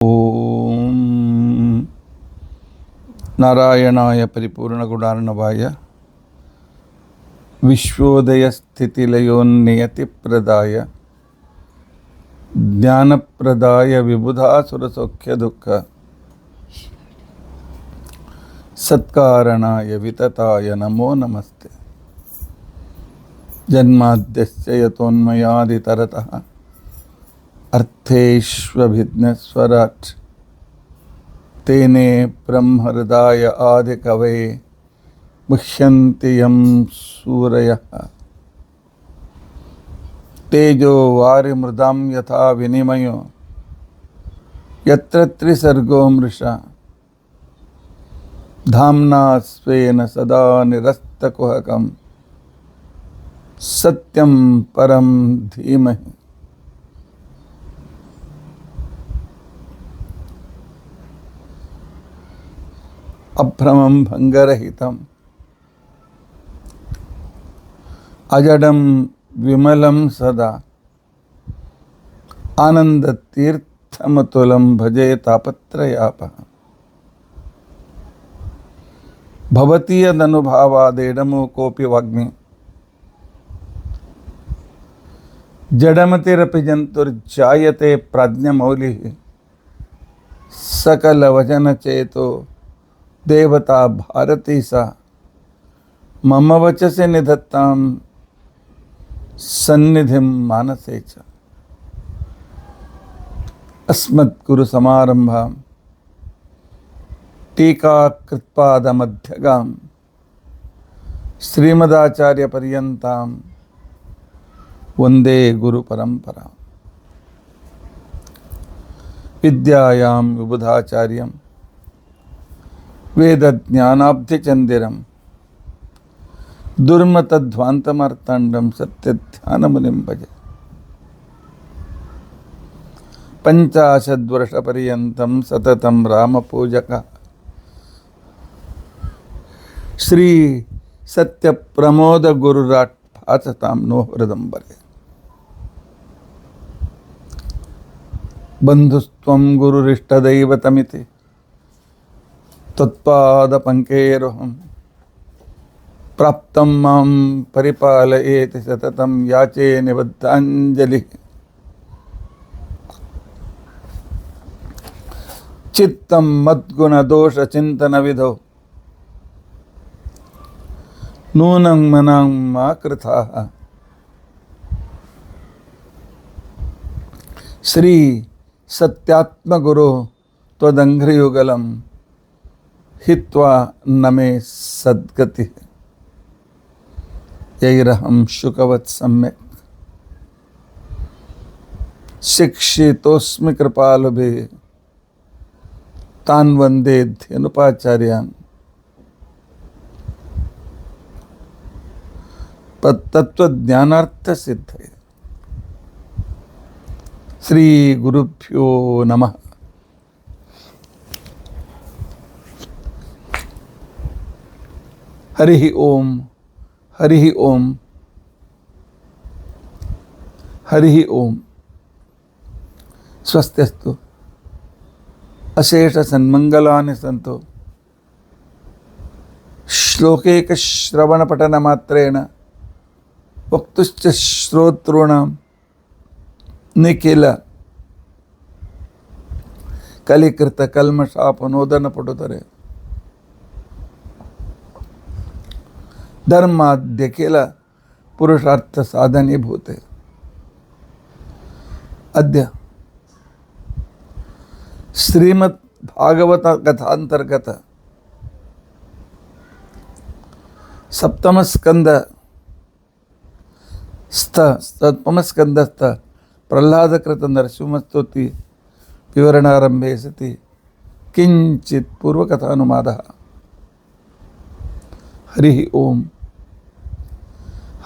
ಓಂ ನಾರಾಯಣಾಯ ಪರಿಪೂರ್ಣಗುಣಾರ್ಣವಾಯ ವಿಶ್ವೋದಯಸ್ಥಿತಿಲಯೋನ್ನಿಯತಿಪ್ರದಾಯ ಜ್ಞಾನಪ್ರದಾಯ ವಿಬುಧಾಸುರಸೌಖ್ಯದುಃಖ ಸತ್ಕಾರಣಾಯ ವಿತತಾಯ ನಮೋ ನಮಸ್ತೆ. ಜನ್ಮಾದ್ಯಸ್ಯ ಯತೋನ್ಮಯಾದಿತರತಃ ಅರ್ಥೇಷ್ವಭಿಜ್ಞಸ್ವರಾಟ್ ತೇನೇ ಬ್ರಹ್ಮಹೃದಾಯ ಆದಿಕವಯೇ ಮುಹ್ಯಂತಿ ಯಂ ಸೂರಯಃ. ತೇಜೋ ವಾರಿಮೃದಾಂ ಯಥಾ ವಿನಿಮಯೋ ಯತ್ರ ತ್ರಿಸರ್ಗೋ ಮೃಷಾ ಧಾಮ್ನಾ ಸ್ವೇನ ಸದಾ ನಿರಸ್ತಕುಹಕಂ ಸತ್ಯಂ ಪರಂ ಧೀಮಹಿ. ಅಭ್ರಮಂ ಭಂಗರಹಿತಂ ಅಜಡಂ ವಿಮಲಂ ಸದಾ ಆನಂದತೀರ್ಥಮತುಲಂ ಭಜೆ ತಾಪತ್ರಯಾಪಃ. ಭವತೀಯದನುಭಾವಾದೇಡಮೋ ಕೋಪಿ ವಾಗ್ಮಿ ಜಡಮತಿರಪಿ ಜಂತುರ್ಜಾಯತೆ ಪ್ರಾಜ್ಞಮೌಲಿಃ. ಸಕಲವಚನಚೇತೋ ದೇವತಾ ಭಾರತೀ ಸಾ ಮಮ ವಚಸೆ ನಿಧತ್ತಾಂ ಸನ್ನಿಧಿಂ ಮಾನಸೇ ಚ. ಅಸ್ಮದ್ಗುರು ಸಮಾರಂಭಾಂ ಟೀಕಾಕೃತ್ಪಾದಮಧ್ಯಗಾಂ ಶ್ರೀಮದಾಚಾರ್ಯ ಪರ್ಯಂತಾಂ ವಂದೇ ಗುರು ಪರಂಪರಾಂ. ವಿದ್ಯಾಯಾಂ ವಿಬುಧಾಚಾರ್ಯಂ ವೇದಜ್ಞಾನಾಬ್ಧಿಚಂದಿರಂ ದುರ್ಮತಧ್ವಾಂತಮಾರ್ತಾಂಡಂ ಸತ್ಯಧ್ಯಾನಮುನಿಂ ಭಜೆ. ಪಂಚಾಶದ್ವರ್ಷಪರ್ಯಂತಂ ಸತತಂ ರಾಮಪೂಜಕ ಶ್ರೀ ಸತ್ಯಪ್ರಮೋದ ಗುರುರಾಟ್ ಭಾಸತಾಂ ನೋ ಹೃದಂಬರೆ. ಬಂಧುಸ್ತ್ವಂ ಗುರುರಿಷ್ಟದೈವತಮಿತಿ ತ್ವತ್ಪಾದ ಪಂಕೇರೋಹಂ ಪ್ರಾಪ್ತಂ ಮಾಂ ಪರಿಪಾಲಯೇತಿ ಸತತಂ ಯಾಚೇ ನಿಬದ್ಧಾಂಜಲಿ. ಚಿತ್ತಂ ಮದ್ಗುಣದೋಷ ಚಿಂತನವಿಧೌ ನೂನಂ ಮನಂ ಮಾ ಕೃತಾಃ. ಶ್ರೀ ಸತ್ಯಾತ್ಮಗುರು ತ್ವದಂಘ್ರಿಯುಗಲಂ ಹಿತ್ವಾ ನಮೇ ಸದ್ಗತಿ. ಯೈರಹಂ ಶುಕವತ್ ಸಮ್ಯಕ್ ಶಿಕ್ಷಿತೋಸ್ಮಿ ಕೃಪಾಲುಭಿಃ ತಾನ್ ವಂದೇ ಧನುಪಾಚಾರ್ಯಾನ್. ತತ್ವಜ್ಞಾನಾರ್ಥಸಿದ್ಧಯೇ. ಶ್ರೀ ಗುರುಭ್ಯೋ ನಮಃ. ಹರಿ ಓಂ ಹರಿ ಓಂ ಹರಿ ಓಂ. ಸ್ವಸ್ತ್ಯಸ್ತು ಅಶೇಷ ಸನ್ಮಂಗಲಾನಿ ಸಂತು. ಶ್ಲೋಕೇಕ ಶ್ರವಣ ಪಠನ ಮಾತ್ರೇಣ ವಕ್ತುಶ್ಚ ಶ್ರೋತॄಣಾಂ ನಿಖಿಲ ಕಲಿಕೃತ ಕಲ್ಮಷಾಪನೋದನ ಪಟುತರೆ. ಧರ್ಮಾದ್ಯಖಿಲ ಪುರುಷಾರ್ಥ ಸಾಧನೀಭೂತೆ. ಅದ್ಯ ಶ್ರೀಮದ್ ಭಾಗವತ ಕಥಾಂತರ್ಗತ ಸಪ್ತಮಸ್ಕಂದಸ್ಥ ಪ್ರಹ್ಲಾದಕೃತ ನರಸಿಂಹಸ್ತುತಿ ವಿವರಣಾರಂಭೆ ಸತಿ ಕಿಂಚಿತ್ ಪೂರ್ವಕಥಾನುವಾದಃ. ಹರಿ ಓಂ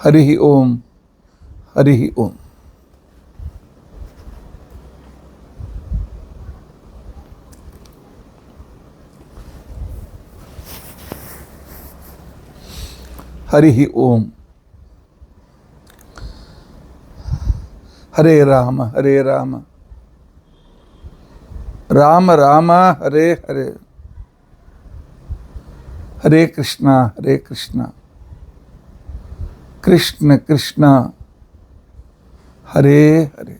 ಹರಿ ಓಂ ಹರಿ ಓಂ. ಹರಿ ಓಂ. ಹರೇ ರಾಮ ರಾಮ ರಾಮ ಹರೇ ಹರೇ, ಹರೇ ಕೃಷ್ಣ ಕೃಷ್ಣ ಕೃಷ್ಣ ಹರೇ ಹರೇ,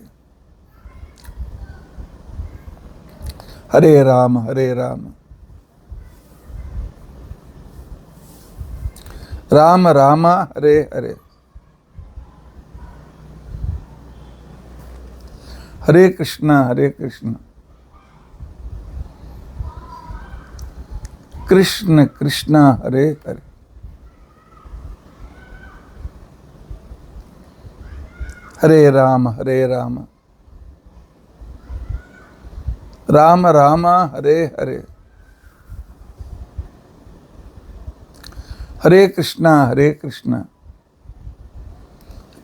ಹರೇ ರಾಮ ರಾಮ ರಾಮ ಹರೇ ಹರೇ, ಹರೇ ಕೃಷ್ಣ ಕೃಷ್ಣ ಕೃಷ್ಣ ಹರೇ ಹರೇ, ಹರೇ ರಾಮ ರಾಮ ರಾಮ ಹರೇ ಹರೇ, ಹರೇ ಕೃಷ್ಣ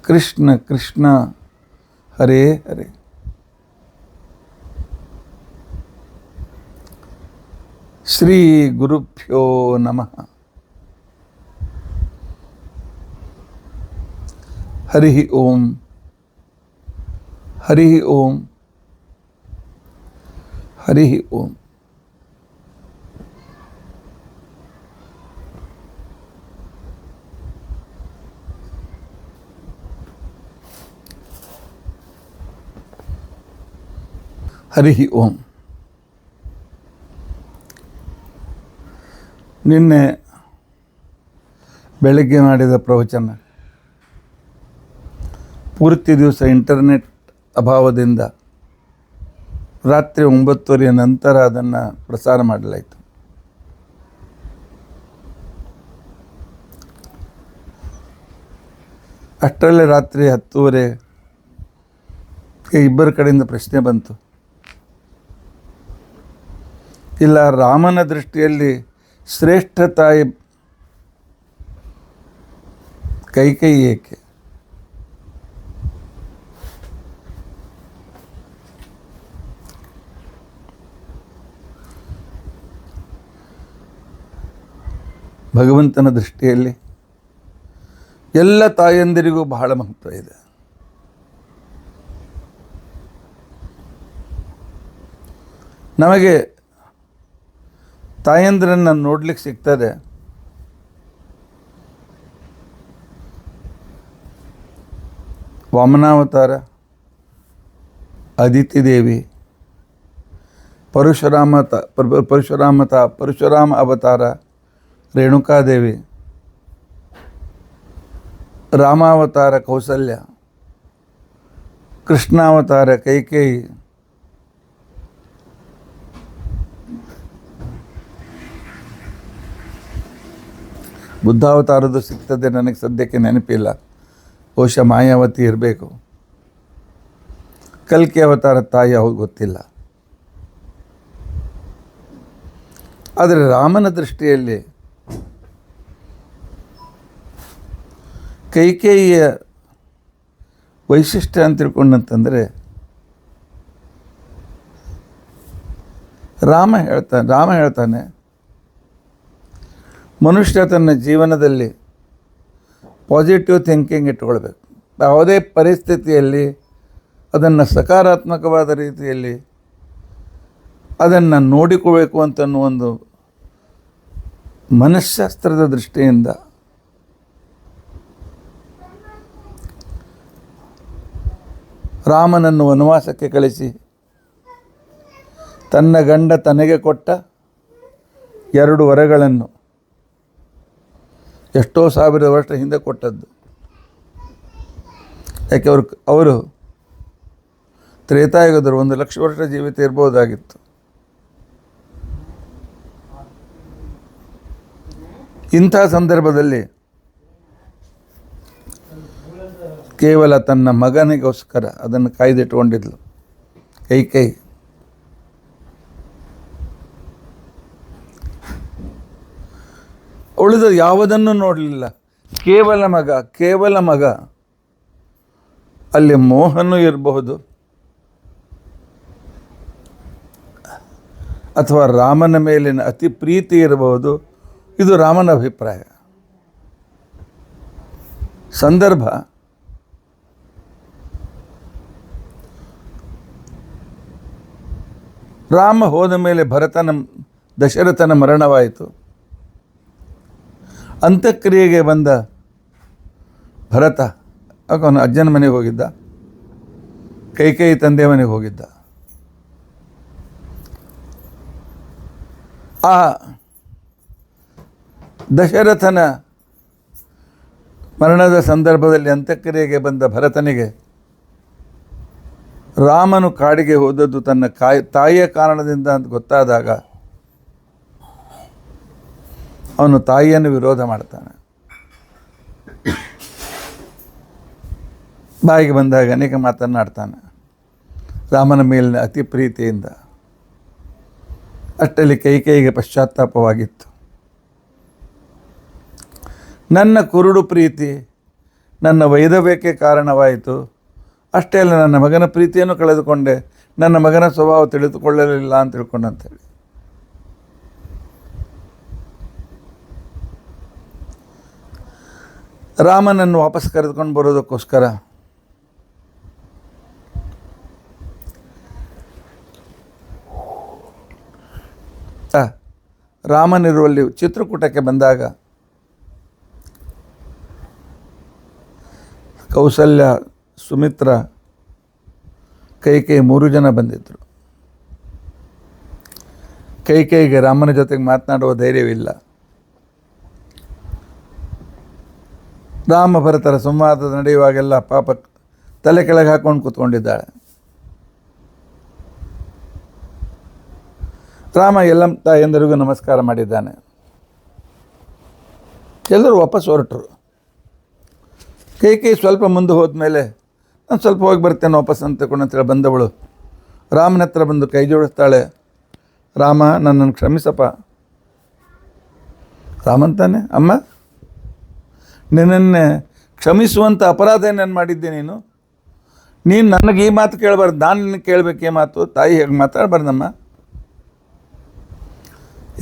ಕೃಷ್ಣ ಕೃಷ್ಣ ಹರೇ ಹರೇ. ಶ್ರೀ ಗುರುಭ್ಯೋ ನಮಃ. ಹರಿ ಓಂ ಹರಿ ಓಂ ಹರಿ ಓಂ. ಹರಿ ಓಂ. ನಿನ್ನೆ ಬೆಳಗ್ಗೆ ಮಾಡಿದ ಪ್ರವಚನ ಪೂರ್ತಿ ದಿವಸ ಇಂಟರ್ನೆಟ್ ಅಭಾವದಿಂದ ರಾತ್ರಿ 9:30 ನಂತರ ಅದನ್ನು ಪ್ರಸಾರ ಮಾಡಲಾಯಿತು. ಅಷ್ಟರಲ್ಲೇ ರಾತ್ರಿ 10:30 ಇಬ್ಬರ ಕಡೆಯಿಂದ ಪ್ರಶ್ನೆ ಬಂತು. ಇಲ್ಲ, ರಾಮನ ದೃಷ್ಟಿಯಲ್ಲಿ ಶ್ರೇಷ್ಠ ತಾಯಿ ಕೈಕೇಯಿ ಏಕೆ? ಭಗವಂತನ ದೃಷ್ಟಿಯಲ್ಲಿ ಎಲ್ಲ ತಾಯಂದಿರಿಗೂ ಬಹಳ ಮಹತ್ವ ಇದೆ. ನಮಗೆ ತಾಯಂದಿರನ್ನು ನೋಡ್ಲಿಕ್ಕೆ ಸಿಗ್ತದೆ. ವಾಮನಾವತಾರ, ಅದಿತಿ ದೇವಿ, ಪರಶುರಾಮ ಅವತಾರ ರೇಣುಕಾದೇವಿ, ರಾಮಾವತಾರ ಕೌಸಲ್ಯ, ಕೃಷ್ಣಾವತಾರ ಕೈಕೇಯಿ, ಬುದ್ಧಾವತಾರದ್ದು ಸಿಗ್ತದೆ, ನನಗೆ ಸದ್ಯಕ್ಕೆ ನೆನಪಿಲ್ಲ, ಬಹುಶಃ ಮಾಯಾವತಿ ಇರಬೇಕು. ಕಲ್ಕಿ ಅವತಾರ ತಾಯಿ ಅವ್ರಿಗೆ ಗೊತ್ತಿಲ್ಲ. ಆದರೆ ರಾಮನ ದೃಷ್ಟಿಯಲ್ಲಿ ಕೈಕೇಯಿಯ ವೈಶಿಷ್ಟ್ಯ ಅಂತ ತಿಳ್ಕೊಂಡಂತಂದರೆ, ರಾಮ ಹೇಳ್ತಾನೆ ಮನುಷ್ಯ ತನ್ನ ಜೀವನದಲ್ಲಿ ಪಾಸಿಟಿವ್ ಥಿಂಕಿಂಗ್ ಇಟ್ಕೊಳ್ಬೇಕು. ಯಾವುದೇ ಪರಿಸ್ಥಿತಿಯಲ್ಲಿ ಅದನ್ನು ಸಕಾರಾತ್ಮಕವಾದ ರೀತಿಯಲ್ಲಿ ಅದನ್ನು ನೋಡಿಕೊಳ್ಬೇಕು ಅಂತನ್ನೋ ಒಂದು ಮನಃಶಾಸ್ತ್ರದ ದೃಷ್ಟಿಯಿಂದ ರಾಮನನ್ನು ವನವಾಸಕ್ಕೆ ಕಳಿಸಿ ತನ್ನ ಗಂಡ ತನಗೆ ಕೊಟ್ಟ 2 ವರಗಳನ್ನು ಎಷ್ಟೋ ಸಾವಿರ ವರ್ಷ ಹಿಂದೆ ಕೊಟ್ಟದ್ದು. ಯಾಕೆ ಅವರು ತ್ರೇತಾಯುಗದರು 1,00,000 ವರ್ಷ ಜೀವಿತ ಇರ್ಬೋದಾಗಿತ್ತು. ಇಂಥ ಸಂದರ್ಭದಲ್ಲಿ ಕೇವಲ ತನ್ನ ಮಗನಿಗೋಸ್ಕರ ಅದನ್ನು ಕಾಯ್ದಿಟ್ಕೊಂಡಿದ್ಲು ಕೈಕೇಯಿ. ಉಳಿದ ಯಾವುದನ್ನು ನೋಡಲಿಲ್ಲ, ಕೇವಲ ಮಗ. ಅಲ್ಲಿ ಮೋಹನೂ ಇರಬಹುದು ಅಥವಾ ರಾಮನ ಮೇಲಿನ ಅತಿ ಪ್ರೀತಿ ಇರಬಹುದು. ಇದು ರಾಮನ ಅಭಿಪ್ರಾಯ. ಸಂದರ್ಭ ರಾಮ ಹೋದ ಮೇಲೆ ದಶರಥನ ಮರಣವಾಯಿತು. ಅಂತ್ಯಕ್ರಿಯೆಗೆ ಬಂದ ಭರತ ಅವನ ಅಜ್ಜನ ಮನೆಗೆ ಹೋಗಿದ್ದ, ಕೈಕೇಯಿ ತಂದೆ ಮನೆಗೆ ಹೋಗಿದ್ದ. ಆ ದಶರಥನ ಮರಣದ ಸಂದರ್ಭದಲ್ಲಿ ಅಂತ್ಯಕ್ರಿಯೆಗೆ ಬಂದ ಭರತನಿಗೆ ರಾಮನು ಕಾಡಿಗೆ ಹೋದದ್ದು ತನ್ನ ತಾಯಿಯ ಕಾರಣದಿಂದ ಅಂತ ಗೊತ್ತಾದಾಗ ಅವನು ತಾಯಿಯನ್ನು ವಿರೋಧ ಮಾಡ್ತಾನೆ. ಬಾಯಿಗೆ ಬಂದಾಗ ಅನೇಕ ಮಾತನ್ನಾಡ್ತಾನೆ ರಾಮನ ಮೇಲಿನ ಅತಿ ಪ್ರೀತಿಯಿಂದ. ಅಷ್ಟರಲ್ಲಿ ಕೈಕೇಯಿಗೆ ಪಶ್ಚಾತ್ತಾಪವಾಗಿತ್ತು. ನನ್ನ ಕುರುಡು ಪ್ರೀತಿ ನನ್ನ ವೈಧವ್ಯಕ್ಕೆ ಕಾರಣವಾಯಿತು. ಅಷ್ಟೇ ಅಲ್ಲ, ನನ್ನ ಮಗನ ಪ್ರೀತಿಯನ್ನು ಕಳೆದುಕೊಂಡೆ, ನನ್ನ ಮಗನ ಸ್ವಭಾವ ತಿಳಿದುಕೊಳ್ಳಲಿಲ್ಲ ಅಂತ ತಿಳ್ಕೊಂಡಂತೇಳಿ. ರಾಮನನ್ನು ವಾಪಸ್ ಕರೆದುಕೊಂಡು ಬರೋದಕ್ಕೋಸ್ಕರ ರಾಮನಿರುವಲ್ಲಿ ಚಿತ್ರಕೂಟಕ್ಕೆ ಬಂದಾಗ ಕೌಸಲ್ಯ, ಸುಮಿತ್ರ, ಕೈಕೇಯಿ 3 ಜನ ಬಂದಿದ್ದರು. ಕೈಕೇಯಿಗೆ ರಾಮನ ಜೊತೆಗೆ ಮಾತನಾಡುವ ಧೈರ್ಯವಿಲ್ಲ. ರಾಮ ಭರತರ ಸಂವಾದ ನಡೆಯುವಾಗೆಲ್ಲ ಪಾಪ ತಲೆ ಕೆಳಗೆ ಹಾಕ್ಕೊಂಡು ಕೂತ್ಕೊಂಡಿದ್ದಾಳೆ. ರಾಮ ಎಲ್ಲ ತಾಯಂದರಿಗೂ ನಮಸ್ಕಾರ ಮಾಡಿದ್ದಾನೆ. ಎಲ್ಲರೂ ವಾಪಸ್ ಹೊರಟರು. ಕೈಕೇಯಿ ಸ್ವಲ್ಪ ಮುಂದೆ ಹೋದ ಮೇಲೆ ನಾನು ಸ್ವಲ್ಪ ಹೋಗಿ ಬರ್ತೇನೆ ವಾಪಸ್ ಅಂತೇಳಿ ಬಂದವಳು ರಾಮನ ಹತ್ರ ಬಂದು ಕೈ ಜೋಡಿಸ್ತಾಳೆ. ರಾಮ, ನನ್ನನ್ನು ಕ್ಷಮಿಸಪ್ಪ. ರಾಮಂತಾನೆ, ಅಮ್ಮ ನಿನ್ನನ್ನೇ ಕ್ಷಮಿಸುವಂಥ ಅಪರಾಧ ನಾನು ಮಾಡಿದ್ದೆ. ನೀನು ನನಗೆ ಈ ಮಾತು ಕೇಳಬಾರ್ದು, ನಾನು ನಿನಗೆ ಕೇಳಬೇಕು. ಈ ಮಾತು ತಾಯಿ ಹೇಗೆ ಮಾತಾಡಬಾರ್ದಮ್ಮ.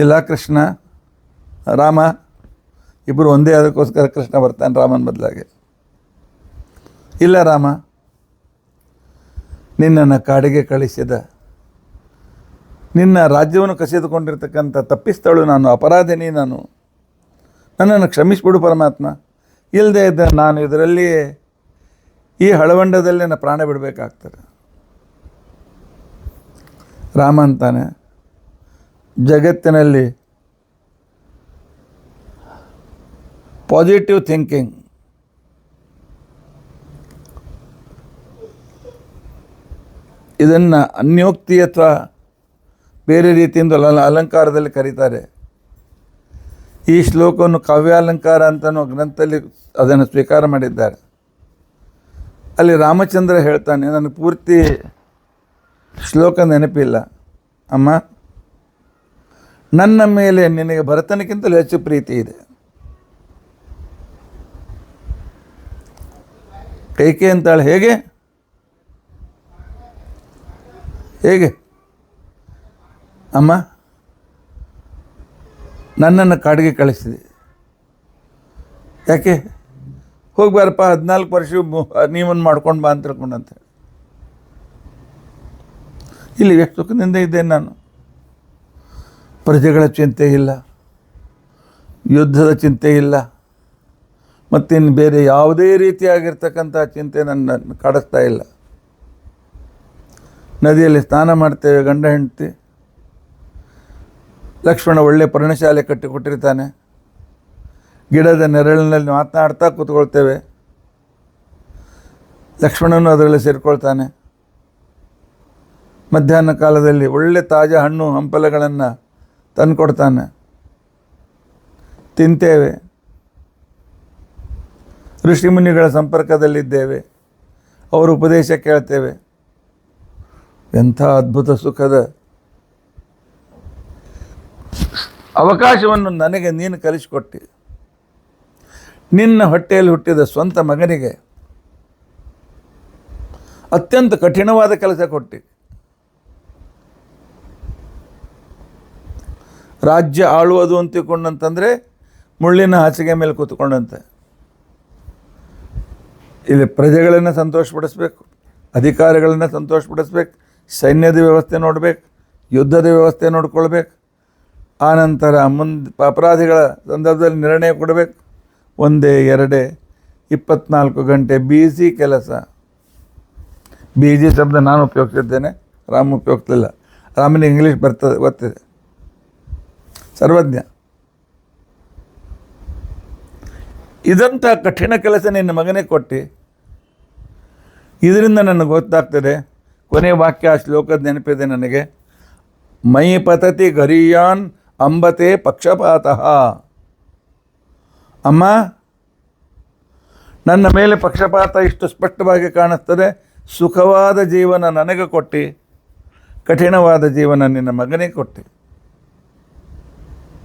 ಇಲ್ಲ ಕೃಷ್ಣ, ರಾಮ ಇಬ್ಬರು ಒಂದೇ, ಅದಕ್ಕೋಸ್ಕರ ಕೃಷ್ಣ ಬರ್ತಾನೆ ರಾಮನ ಬದಲಾಗಿ. ಇಲ್ಲ ರಾಮ, ನಿನ್ನನ್ನು ಕಾಡಿಗೆ ಕಳಿಸಿದ, ನಿನ್ನ ರಾಜ್ಯವನ್ನು ಕಸಿದುಕೊಂಡಿರ್ತಕ್ಕಂಥ ತಪ್ಪಿಸ್ತಳು ನಾನು, ಅಪರಾಧಿನಿ ನಾನು. ನನ್ನನ್ನು ಕ್ಷಮಿಸಿಬಿಡು ಪರಮಾತ್ಮ. ಇಲ್ಲದೆ ಇದ್ದ ನಾನು ಇದರಲ್ಲಿ ಈ ಹಳವಂಡದಲ್ಲಿ ನನ್ನ ಪ್ರಾಣ ಬಿಡಬೇಕಾಗ್ತದೆ. ರಾಮ ಅಂತಾನೆ, ಜಗತ್ತಿನಲ್ಲಿ ಪಾಸಿಟಿವ್ ಥಿಂಕಿಂಗ್ ಇದನ್ನು ಅನ್ಯೋಕ್ತಿ ಅಥವಾ ಬೇರೆ ರೀತಿಯಿಂದ ಅಲಂಕಾರದಲ್ಲಿ ಕರೀತಾರೆ. ಈ ಶ್ಲೋಕವನ್ನು ಕಾವ್ಯಾಲಂಕಾರ ಅಂತನೋ ಗ್ರಂಥದಲ್ಲಿ ಅದನ್ನು ಸ್ವೀಕಾರ ಮಾಡಿದ್ದಾರೆ. ಅಲ್ಲಿ ರಾಮಚಂದ್ರ ಹೇಳ್ತಾನೆ, ನನಗೆ ಪೂರ್ತಿ ಶ್ಲೋಕ ನೆನಪಿಲ್ಲ. ಅಮ್ಮ, ನನ್ನ ಮೇಲೆ ನಿನಗೆ ಭರತನಿಗಿಂತಲೂ ಹೆಚ್ಚು ಪ್ರೀತಿ ಇದೆ. ಕೈಕೇಯಿ ಅಂತಾಳೆ, ಹೇಗೆ ಹೇಗೆ ಅಮ್ಮ, ನನ್ನನ್ನು ಕಾಡಿಗೆ ಕಳಿಸಿದೆ. ಯಾಕೆ ಹೋಗ್ಬಾರಪ್ಪ, 14 ವರ್ಷ ನೀವನ್ನು ಮಾಡ್ಕೊಂಡು ಬಾ ಅಂತ ತಿಳ್ಕೊಂಡಂತ. ಇಲ್ಲಿ ಎಷ್ಟು ಸುಖದಿಂದ ಇದ್ದೇನೆ ನಾನು. ಪ್ರಜೆಗಳ ಚಿಂತೆ ಇಲ್ಲ, ಯುದ್ಧದ ಚಿಂತೆ ಇಲ್ಲ, ಮತ್ತಿನ್ನು ಬೇರೆ ಯಾವುದೇ ರೀತಿಯಾಗಿರ್ತಕ್ಕಂಥ ಚಿಂತೆ ನನ್ನ ಕಾಡಿಸ್ತಾ ಇಲ್ಲ. ನದಿಯಲ್ಲಿ ಸ್ನಾನ ಮಾಡ್ತೇವೆ ಗಂಡ ಹೆಂಡತಿ. ಲಕ್ಷ್ಮಣ ಒಳ್ಳೆ ಪರ್ಣಶಾಲೆ ಕಟ್ಟಿಕೊಟ್ಟಿರ್ತಾನೆ. ಗಿಡದ ನೆರಳಿನಲ್ಲಿ ಮಾತನಾಡ್ತಾ ಕೂತ್ಕೊಳ್ತೇವೆ. ಲಕ್ಷ್ಮಣನು ಅದರಲ್ಲಿ ಸೇರಿಕೊಳ್ತಾನೆ. ಮಧ್ಯಾಹ್ನ ಕಾಲದಲ್ಲಿ ಒಳ್ಳೆ ತಾಜಾ ಹಣ್ಣು ಹಂಪಲುಗಳನ್ನು ತಂದುಕೊಡ್ತಾನೆ, ತಿಂತೇವೆ. ಋಷಿಮುನಿಗಳ ಸಂಪರ್ಕದಲ್ಲಿದ್ದೇವೆ, ಅವರ ಉಪದೇಶ ಕೇಳ್ತೇವೆ. ಎಂಥ ಅದ್ಭುತ ಸುಖದ ಅವಕಾಶವನ್ನು ನನಗೆ ನೀನು ಕಲಿಸಿಕೊಟ್ಟಿ. ನಿನ್ನ ಹೊಟ್ಟೆಯಲ್ಲಿ ಹುಟ್ಟಿದ ಸ್ವಂತ ಮಗನಿಗೆ ಅತ್ಯಂತ ಕಠಿಣವಾದ ಕೆಲಸ ಕೊಟ್ಟು ರಾಜ್ಯ ಆಳುವುದು ಅಂತ ತಿಳ್ಕೊಂಡಂತಂದರೆ ಮುಳ್ಳಿನ ಹಾಸಿಗೆ ಮೇಲೆ ಕೂತ್ಕೊಂಡಂತೆ. ಇಲ್ಲಿ ಪ್ರಜೆಗಳನ್ನು ಸಂತೋಷಪಡಿಸ್ಬೇಕು, ಅಧಿಕಾರಿಗಳನ್ನು ಸಂತೋಷಪಡಿಸ್ಬೇಕು, ಸೈನ್ಯದ ವ್ಯವಸ್ಥೆ ನೋಡಬೇಕು, ಯುದ್ಧದ ವ್ಯವಸ್ಥೆ ನೋಡ್ಕೊಳ್ಬೇಕು, ಆನಂತರ ಅಪರಾಧಿಗಳ ಸಂದರ್ಭದಲ್ಲಿ ನಿರ್ಣಯ ಕೊಡಬೇಕು. ಒಂದೇ ಎರಡೇ 24 ಗಂಟೆ ಬಿಸಿ ಕೆಲಸ. ಬಿಜಿ ಶಬ್ದ ನಾನು ಉಪಯೋಗಿಸಿದ್ದೇನೆ, ರಾಮ ಉಪಯೋಗಿಸಲಿಲ್ಲ. ರಾಮನಿಗೆ ಇಂಗ್ಲೀಷ್ ಬರ್ತದೆ, ಗೊತ್ತಿದೆ, ಸರ್ವಜ್ಞ. ಇದಂಥ ಕಠಿಣ ಕೆಲಸ ನಿನ್ನ ಮಗನೇ ಕೊಟ್ಟು, ಇದರಿಂದ ನನಗೆ ಗೊತ್ತಾಗ್ತದೆ. ಕೊನೆಯ ವಾಕ್ಯ ಆ ಶ್ಲೋಕದ ನೆನಪಿದೆ ನನಗೆ. ಮೈ ಪತತಿ ಗರೀಯಾನ್ ಅಂಬತೆ ಪಕ್ಷಪಾತಃ. ಅಮ್ಮ, ನನ್ನ ಮೇಲೆ ಪಕ್ಷಪಾತ ಇಷ್ಟು ಸ್ಪಷ್ಟವಾಗಿ ಕಾಣಿಸ್ತದೆ. ಸುಖವಾದ ಜೀವನ ನನಗೆ ಕೊಟ್ಟು, ಕಠಿಣವಾದ ಜೀವನ ನಿನ್ನ ಮಗನೇ ಕೊಟ್ಟು.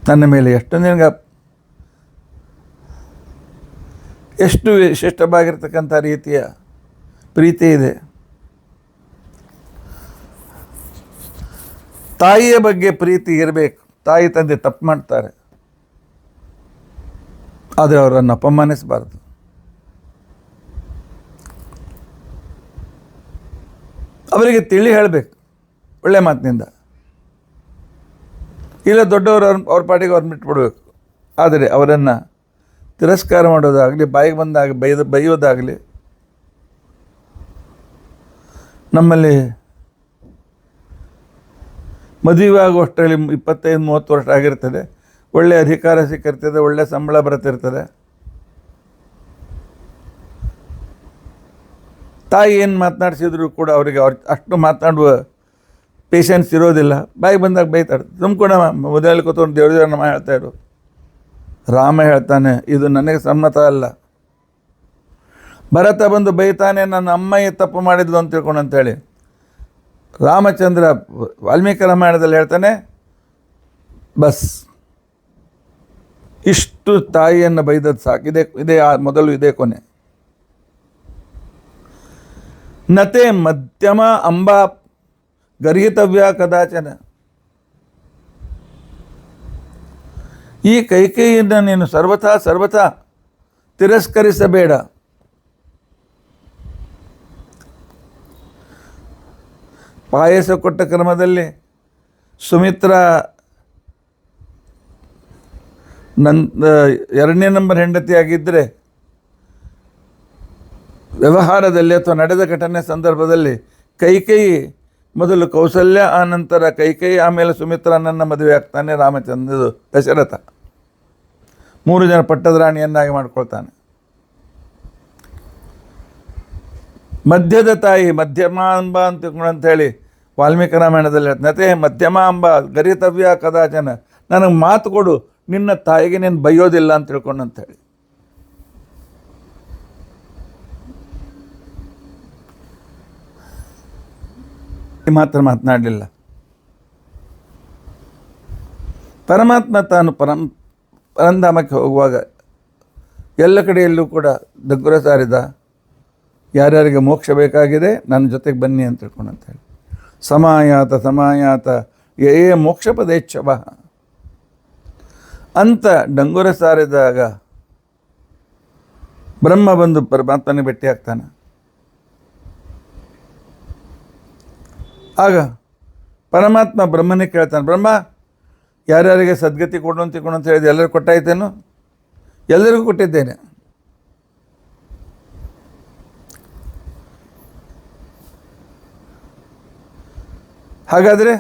ನನ್ನ ಮೇಲೆ ಎಷ್ಟು ವಿಶಿಷ್ಟವಾಗಿರ್ತಕ್ಕಂಥ ರೀತಿಯ ಪ್ರೀತಿ ಇದೆ. ತಾಯಿಯ ಬಗ್ಗೆ ಪ್ರೀತಿ ಇರಬೇಕು. ತಾಯಿ ತಂದೆ ತಪ್ಪು ಮಾಡ್ತಾರೆ, ಆದರೆ ಅವರನ್ನು ಅಪಮಾನಿಸಬಾರ್ದು. ಅವರಿಗೆ ತಿಳಿ ಹೇಳಬೇಕು ಒಳ್ಳೆ ಮಾತಿನಿಂದ. ಇಲ್ಲ ದೊಡ್ಡವರು ಅವ್ರ ಪಾಟಿಗೆ ಅವ್ರನ್ನ ಬಿಟ್ಬಿಡ್ಬೇಕು. ಆದರೆ ಅವರನ್ನು ತಿರಸ್ಕಾರ ಮಾಡೋದಾಗಲಿ, ಬಾಯಿಗೆ ಬಂದಾಗ ಬೈಯೋದಾಗಲಿ. ನಮ್ಮಲ್ಲಿ ಮದುವೆ ಆಗುವಷ್ಟರಲ್ಲಿ 25-30 ವರ್ಷ ಆಗಿರ್ತದೆ. ಒಳ್ಳೆಯ ಅಧಿಕಾರ ಸಿಕ್ಕಿರ್ತದೆ, ಒಳ್ಳೆಯ ಸಂಬಳ ಬರ್ತಿರ್ತದೆ. ತಾಯಿ ಏನು ಮಾತನಾಡಿಸಿದ್ರು ಕೂಡ ಅವರಿಗೆ ಅಷ್ಟು ಮಾತನಾಡುವ ಪೇಷನ್ಸ್ ಇರೋದಿಲ್ಲ. ಬಾಯಿಗೆ ಬಂದಾಗ ಬೈತಾರೆ. ತುಂಬಿಕೊಂಡ ಮೊದಲು ಕೂತ್ಕೊಂಡು ದೇವ್ರ ನಮ್ಮ ಹೇಳ್ತಾಯಿರು. ರಾಮ ಹೇಳ್ತಾನೆ, ಇದು ನನಗೆ ಸಮ್ಮತ ಅಲ್ಲ. ಭರತ ಬಂದು ಬೈತಾನೆ, ನನ್ನ ಅಮ್ಮಯ್ಯ ತಪ್ಪು ಮಾಡಿದ್ಲು ಅಂತ ತಿಳ್ಕೊಂಡು ಅಂತೇಳಿ. ರಾಮಚಂದ್ರ ವಾಲ್ಮೀಕಿ ರಾಮಾಯಣದಲ್ಲಿ ಹೇಳ್ತಾನೆ, ಬಸ್ ಇಷ್ಟು ತಾಯಿಯನ್ನು ಬೈದದ್ದು ಸಾಕು. ಇದೇ ಮೊದಲು, ಇದೇ ಕೊನೆ. ನತೆ ಮಧ್ಯಮ ಅಂಬಾ ಗರ್ಹಿತವ್ಯ ಕದಾಚನ. ಈ ಕೈಕೇಯಿಯನ್ನು ನೀನು ಸರ್ವಥಾ ತಿರಸ್ಕರಿಸಬೇಡ. ಪಾಯಸ ಕೊಟ್ಟ ಕ್ರಮದಲ್ಲಿ ಸುಮಿತ್ರ 2ನೇ ನಂಬರ್ ಹೆಂಡತಿಯಾಗಿದ್ದರೆ, ವ್ಯವಹಾರದಲ್ಲಿ ಅಥವಾ ನಡೆದ ಘಟನೆ ಸಂದರ್ಭದಲ್ಲಿ ಕೈಕೇಯಿ ಮೊದಲು ಕೌಸಲ್ಯ, ಆನಂತರ ಕೈಕೇಯಿ, ಆಮೇಲೆ ಸುಮಿತ್ರನನ್ನು ಮದುವೆ ಆಗ್ತಾನೆ ರಾಮಚಂದ್ರ. ದಶರಥ 3 ಜನ ಪಟ್ಟದ ರಾಣಿಯನ್ನಾಗಿ ಮಾಡ್ಕೊಳ್ತಾನೆ. ಮಧ್ಯದ ತಾಯಿ ಮಧ್ಯಮಾಂಬ ಅಂತ ಹೇಳಿ ವಾಲ್ಮೀಕಿ ರಾಮಾಯಣದಲ್ಲಿ ನತೆ ಮಧ್ಯಮಾಂಬ ಗರಿತವ್ಯ ಕದಾಚನ. ನನಗೆ ಮಾತು ಕೊಡು, ನಿನ್ನ ತಾಯಿಗೆ ನೀನು ಬೈಯೋದಿಲ್ಲ ಅಂತ ತಿಳ್ಕೊಂಡು ಅಂತೇಳಿ. ಮಾತ್ರ ಮಾತನಾಡಲಿಲ್ಲ. ಪರಮಾತ್ಮ ತಾನು ಪರಂಧಾಮಕ್ಕೆ ಹೋಗುವಾಗ ಎಲ್ಲ ಕಡೆಯಲ್ಲೂ ಕೂಡ ಡಗ್ಗುರ ಸಾರಿದ. ಯಾರ್ಯಾರಿಗೆ ಮೋಕ್ಷ ಬೇಕಾಗಿದೆ ನನ್ನ ಜೊತೆಗೆ ಬನ್ನಿ ಅಂತ ತಿಳ್ಕೊಂಡು ಅಂತೇಳಿ. ಸಮಾಯಾತ ಯೇ ಮೋಕ್ಷ ಪದೇಚ್ಛವ ಅಂತ ಡಂಗುರ ಸಾರಿದಾಗ ಬ್ರಹ್ಮ ಬಂದು ಪರಮಾತ್ಮನಿಗೆ ಭೇಟಿ ಆಗ್ತಾನೆ. ಆಗ ಪರಮಾತ್ಮ ಬ್ರಹ್ಮನಿಗೆ ಕೇಳ್ತಾನೆ, ಬ್ರಹ್ಮ ಯಾರ್ಯಾರಿಗೆ ಸದ್ಗತಿ ಕೊಡು ಅಂತ ತಿಳ್ಕೊಂಡು ಅಂತ ಹೇಳಿದೆ, ಎಲ್ಲರಿಗೂ ಕೊಟ್ಟಾಯ್ತೇನು? ಎಲ್ಲರಿಗೂ ಕೊಟ್ಟಿದ್ದೇನೆ. ಹಾಗಾದರೆ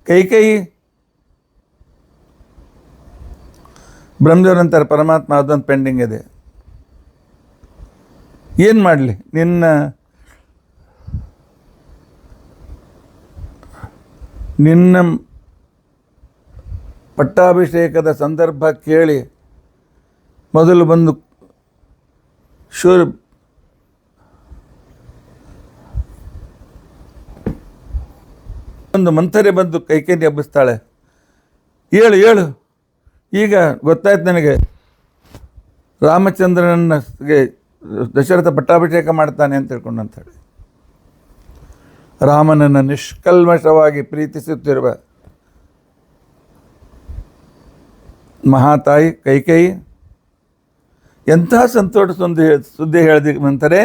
ಕೈಕೇಯಿ ಬ್ರಹ್ಮದೇವರಂತಾರೆ, ಪರಮಾತ್ಮ ಅದೊಂದು ಪೆಂಡಿಂಗ್ ಇದೆ. ಏನು ಮಾಡಲಿ? ನಿನ್ನ ಪಟ್ಟಾಭಿಷೇಕದ ಸಂದರ್ಭ ಕೇಳಿ ಮೊದಲು ಬಂದು ಒಂದು ಮಂಥರೆ ಬಂದು ಕೈಕೇಯಿ ಹಬ್ಬಿಸ್ತಾಳೆ. ಏಳು ಈಗ ಗೊತ್ತಾಯ್ತು ನನಗೆ, ರಾಮಚಂದ್ರನಿಗೆ ದಶರಥ ಪಟ್ಟಾಭಿಷೇಕ ಮಾಡ್ತಾನೆ ಅಂತ ತಿಳ್ಕೊಂಡು ಅಂತೇಳಿ. ರಾಮನನ್ನು ನಿಷ್ಕಲ್ಮಶವಾಗಿ ಪ್ರೀತಿಸುತ್ತಿರುವ ಮಹಾತಾಯಿ ಕೈಕೇಯಿ ಎಂಥ ಸಂತೋಷ ಸುದ್ದಿ ಹೇಳ್ದಂತಾರೆ.